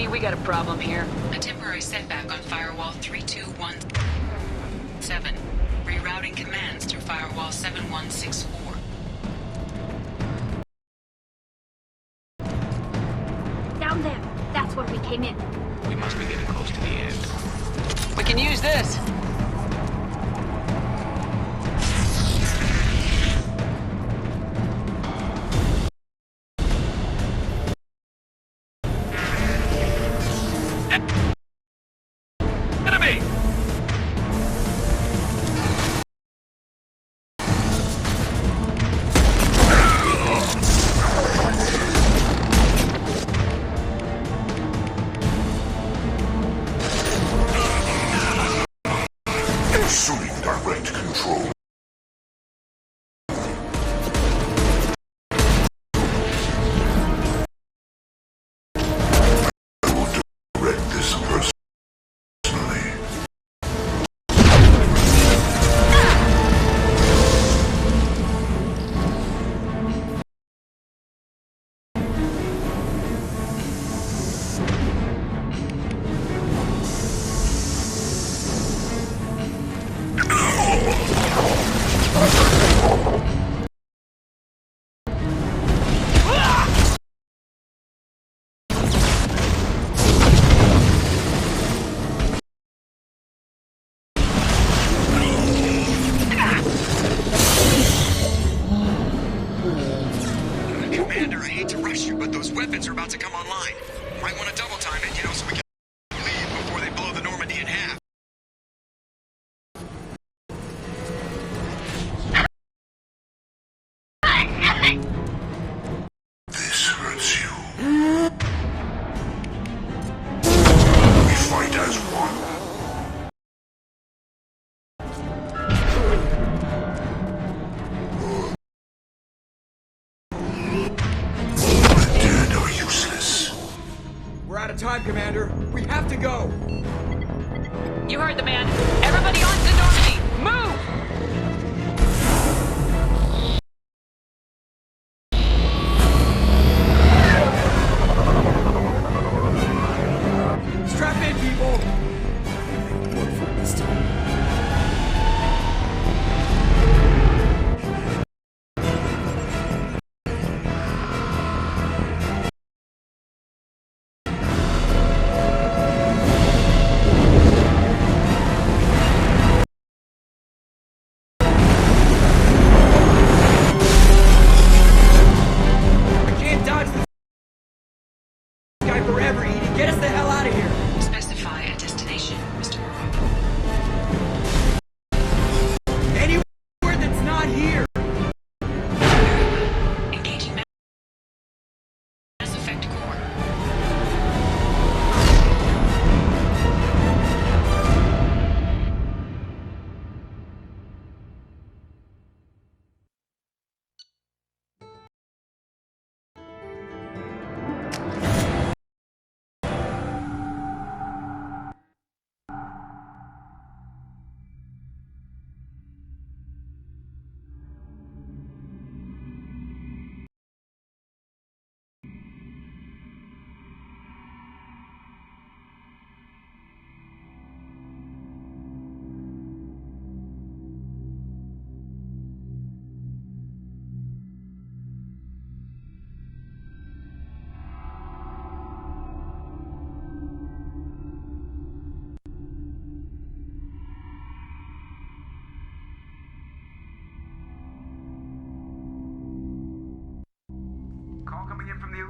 We got a problem here. A temporary setback on firewall 3217. Rerouting commands through firewall 7164. Down there. That's where we came in. We must be getting close to the end. We can use this. Assuming direct control. I will direct this personally. Commander, I hate to rush you, but those weapons are about to come online. Might want to double time it, so we can leave before they blow the Normandy in half. This hurts you. We fight as one. We're out of time, Commander. We have to go. You heard the man. Everybody on to Normandy. Move! Strap in, people. Work for this time.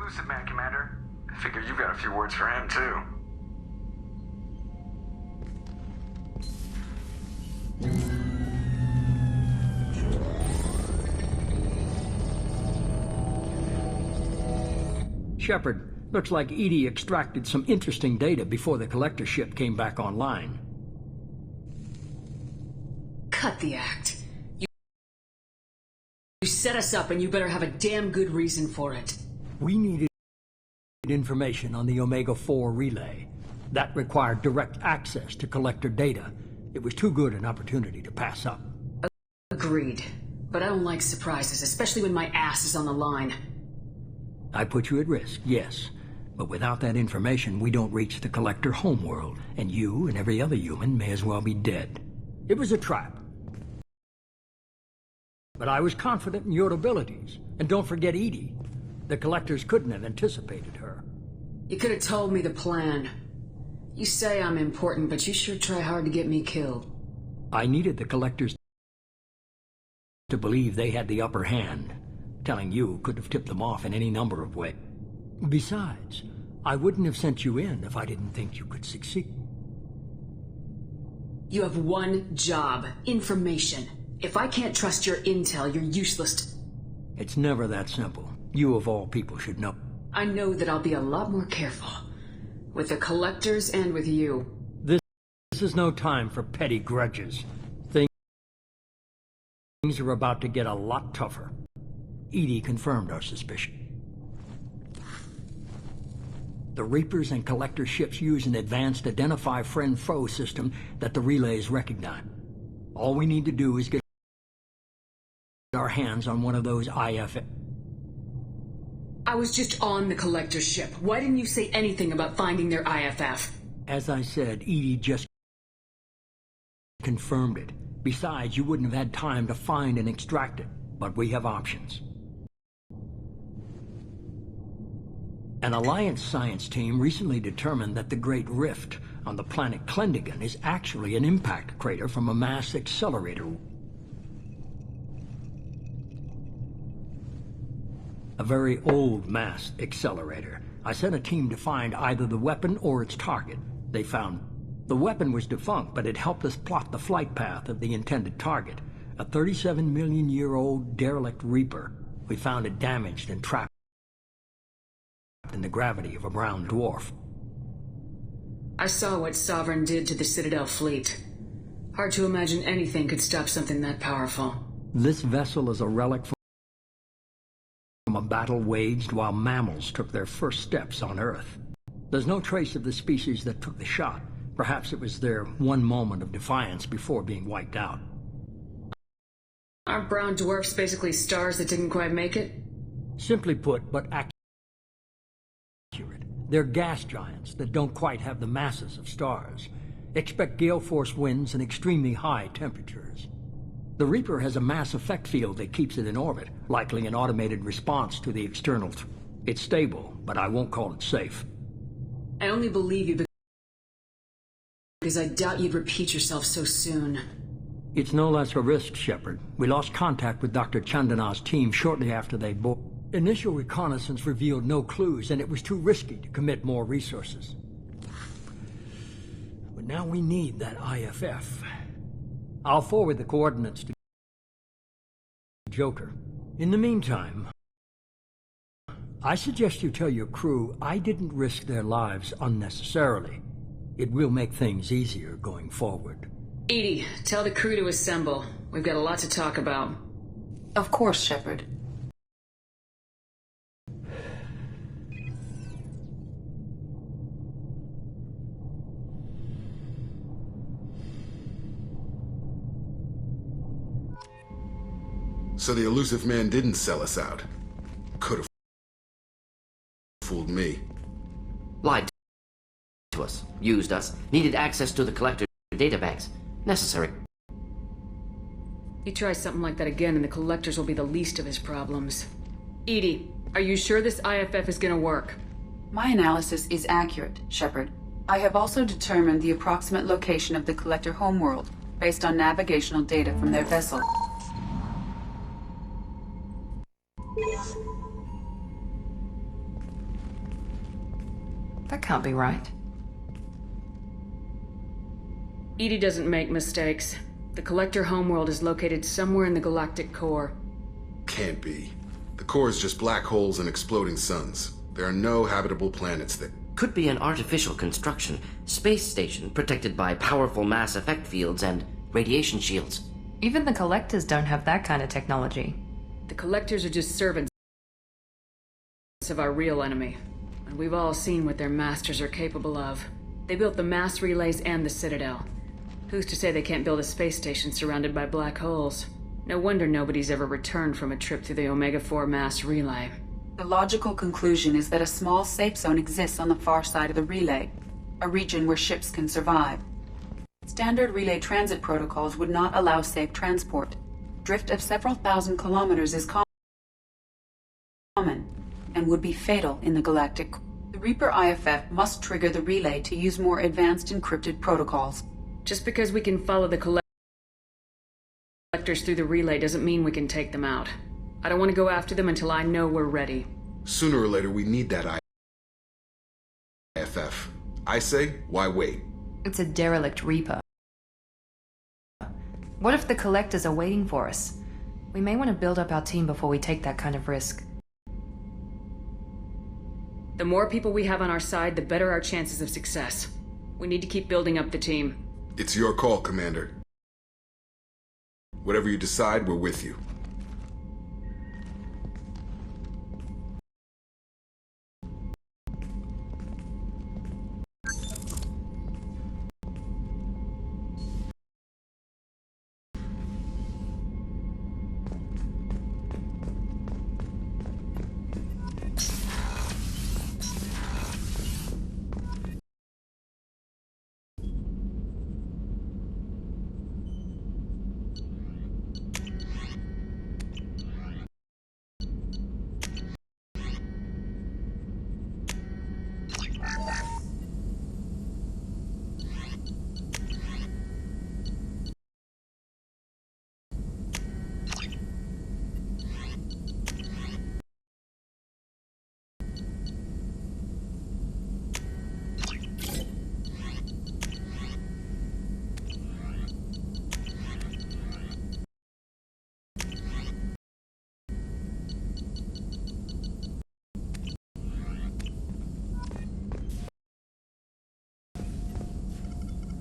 elusive man, Commander. I figure you've got a few words for him, too. Shepard, looks like Edie extracted some interesting data before the collector ship came back online. Cut the act. You set us up, and you better have a damn good reason for it. We needed information on the Omega-4 relay. That required direct access to collector data. It was too good an opportunity to pass up. Agreed. But I don't like surprises, especially when my ass is on the line. I put you at risk, yes. But without that information, we don't reach the collector homeworld, and you and every other human may as well be dead. It was a trap. But I was confident in your abilities. And don't forget Edie. The collectors couldn't have anticipated her. You could have told me the plan. You say I'm important, but you sure try hard to get me killed. I needed the collectors to believe they had the upper hand. Telling you could have tipped them off in any number of ways. Besides, I wouldn't have sent you in if I didn't think you could succeed. You have one job: information. If I can't trust your intel, you're useless. It's never that simple. You of all people should know. I know that I'll be a lot more careful. With the collectors and with you. This is no time for petty grudges. Things are about to get a lot tougher. Edie confirmed our suspicion. The Reapers and Collector ships use an advanced identify friend-foe system that the relays recognize. All we need to do is get our hands on one of those IFF. I was just on the Collector ship. Why didn't you say anything about finding their IFF? As I said, Edie just confirmed it. Besides, you wouldn't have had time to find and extract it. But we have options. An Alliance science team recently determined that the Great Rift on the planet Klendigan is actually an impact crater from a mass accelerator. A very old mass accelerator. I sent a team to find either the weapon or its target. They found the weapon was defunct, but it helped us plot the flight path of the intended target. A 37-million-year-old derelict Reaper. We found it damaged and trapped in the gravity of a brown dwarf. I saw what Sovereign did to the Citadel fleet. Hard to imagine anything could stop something that powerful. This vessel is a relic from a battle waged while mammals took their first steps on Earth. There's no trace of the species that took the shot. Perhaps it was their one moment of defiance before being wiped out. Aren't brown dwarfs basically stars that didn't quite make it? Simply put, but accurate. They're gas giants that don't quite have the masses of stars. Expect gale force winds and extremely high temperatures. The Reaper has a mass effect field that keeps it in orbit, likely an automated response to the external threat. It's stable, but I won't call it safe. I only believe you because I doubt you'd repeat yourself so soon. It's no less a risk, Shepard. We lost contact with Dr. Chandana's team shortly after they boarded. Initial reconnaissance revealed no clues, and it was too risky to commit more resources. But now we need that IFF. I'll forward the coordinates to Joker. In the meantime, I suggest you tell your crew I didn't risk their lives unnecessarily. It will make things easier going forward. Edie, tell the crew to assemble. We've got a lot to talk about. Of course, Shepard. So the elusive man didn't sell us out. Could have fooled me. Lied to us, used us, needed access to the collector databanks. Necessary. You try something like that again and the collectors will be the least of his problems. Edie, are you sure this IFF is gonna work? My analysis is accurate, Shepard. I have also determined the approximate location of the collector homeworld based on navigational data from their vessel. That can't be right. Edie doesn't make mistakes. The Collector homeworld is located somewhere in the galactic core. Can't be. The core is just black holes and exploding suns. There are no habitable planets that... Could be an artificial construction, space station protected by powerful mass effect fields and radiation shields. Even the Collectors don't have that kind of technology. The Collectors are just servants of our real enemy. And we've all seen what their masters are capable of. They built the mass relays and the Citadel. Who's to say they can't build a space station surrounded by black holes? No wonder nobody's ever returned from a trip through the Omega-4 mass relay. The logical conclusion is that a small safe zone exists on the far side of the relay, a region where ships can survive. Standard relay transit protocols would not allow safe transport. Drift of several thousand kilometers is common, and would be fatal in the galactic. The Reaper IFF must trigger the relay to use more advanced encrypted protocols. Just because we can follow the Collectors through the relay doesn't mean we can take them out. I don't want to go after them until I know we're ready. Sooner or later, we need that IFF. I say, why wait? It's a derelict Reaper. What if the Collectors are waiting for us? We may want to build up our team before we take that kind of risk. The more people we have on our side, the better our chances of success. We need to keep building up the team. It's your call, Commander. Whatever you decide, we're with you.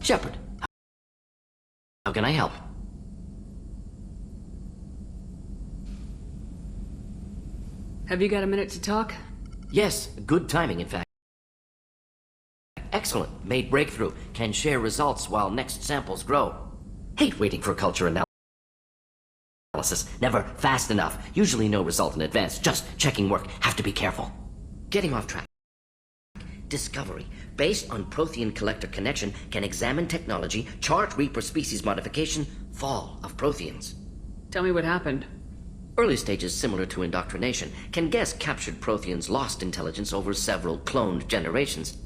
Shepard, how can I help? Have you got a minute to talk? Yes, good timing, in fact. Excellent. Made breakthrough. Can share results while next samples grow. Hate waiting for culture analysis. Never fast enough. Usually no result in advance. Just checking work. Have to be careful. Getting off track. Discovery. Based on Prothean Collector connection, can examine technology, chart Reaper species modification, fall of Protheans. Tell me what happened. Early stages similar to indoctrination. Can guess captured Protheans lost intelligence over several cloned generations.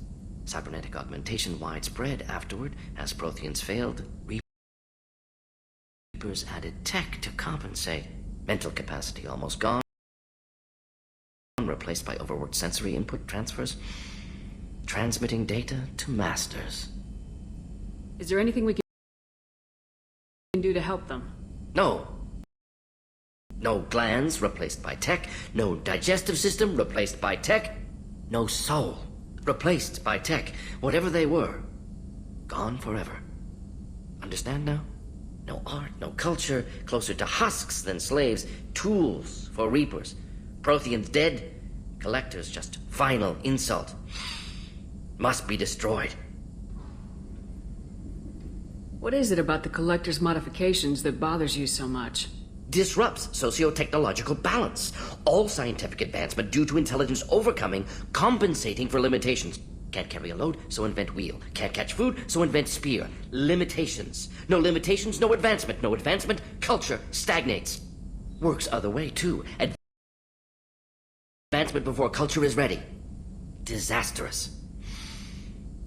Cybernetic augmentation widespread afterward as Protheans failed. Reapers added tech to compensate. Mental capacity almost gone. Replaced by overworked sensory input transfers. Transmitting data to masters. Is there anything we can do to help them? No. No glands replaced by tech. No digestive system replaced by tech. No soul replaced by tech. Whatever they were, gone forever. Understand now? No art, no culture, closer to husks than slaves. Tools for Reapers. Protheans dead. Collectors just final insult. Must be destroyed. What is it about the Collector's modifications that bothers you so much? Disrupts socio-technological balance. All scientific advancement due to intelligence overcoming, compensating for limitations. Can't carry a load, so invent wheel. Can't catch food, so invent spear. Limitations. No limitations, no advancement. No advancement, culture stagnates. Works other way, too. Advancement before culture is ready. Disastrous.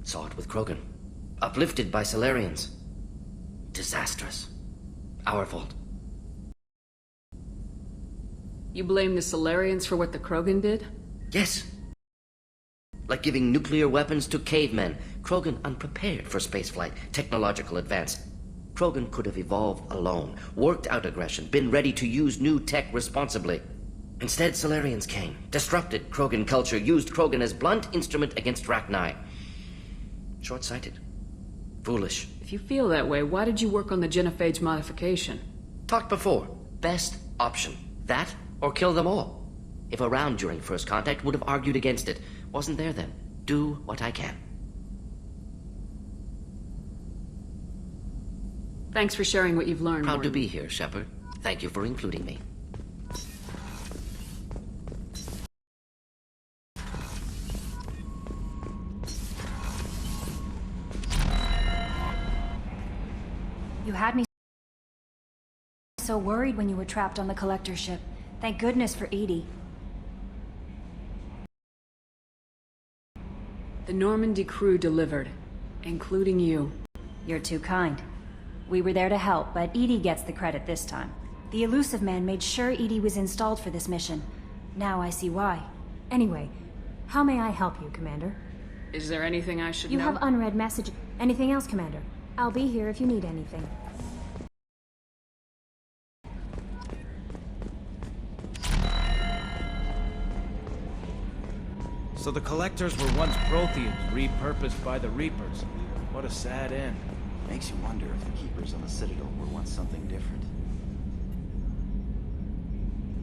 Saw it with Krogan. Uplifted by Solarians. Disastrous. Our fault. You blame the Solarians for what the Krogan did? Yes. Like giving nuclear weapons to cavemen. Krogan unprepared for spaceflight, technological advance. Krogan could have evolved alone, worked out aggression, been ready to use new tech responsibly. Instead, Solarians came, disrupted Krogan culture, used Krogan as blunt instrument against Rachni. Short-sighted. Foolish. If you feel that way, why did you work on the genophage modification? Talked before. Best option. That, or kill them all. If around during first contact, would have argued against it. Wasn't there then. Do what I can. Thanks for sharing what you've learned. Proud to be here, Shepard. Thank you for including me. You had me so worried when you were trapped on the collector ship. Thank goodness for Edie. The Normandy crew delivered, including you. You're too kind. We were there to help, but Edie gets the credit this time. The Elusive Man made sure Edie was installed for this mission. Now I see why. Anyway, how may I help you, Commander? Is there anything I should know? You have unread message. Anything else, Commander? I'll be here if you need anything. So the Collectors were once Protheans, repurposed by the Reapers. What a sad end. Makes you wonder if the Keepers on the Citadel were once something different.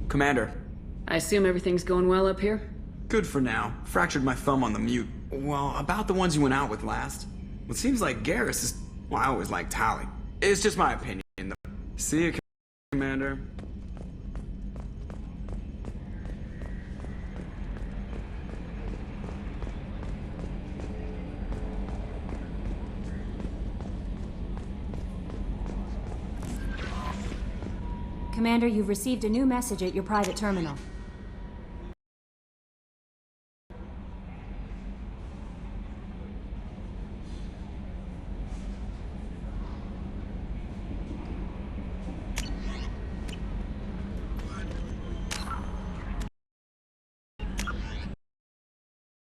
Commander. I assume everything's going well up here? Good for now. Fractured my thumb on the mute. Well, about the ones you went out with last. Well, it seems like Garrus is... Well, I always liked Tali. It's just my opinion, though. See you, Commander. Commander, you've received a new message at your private terminal.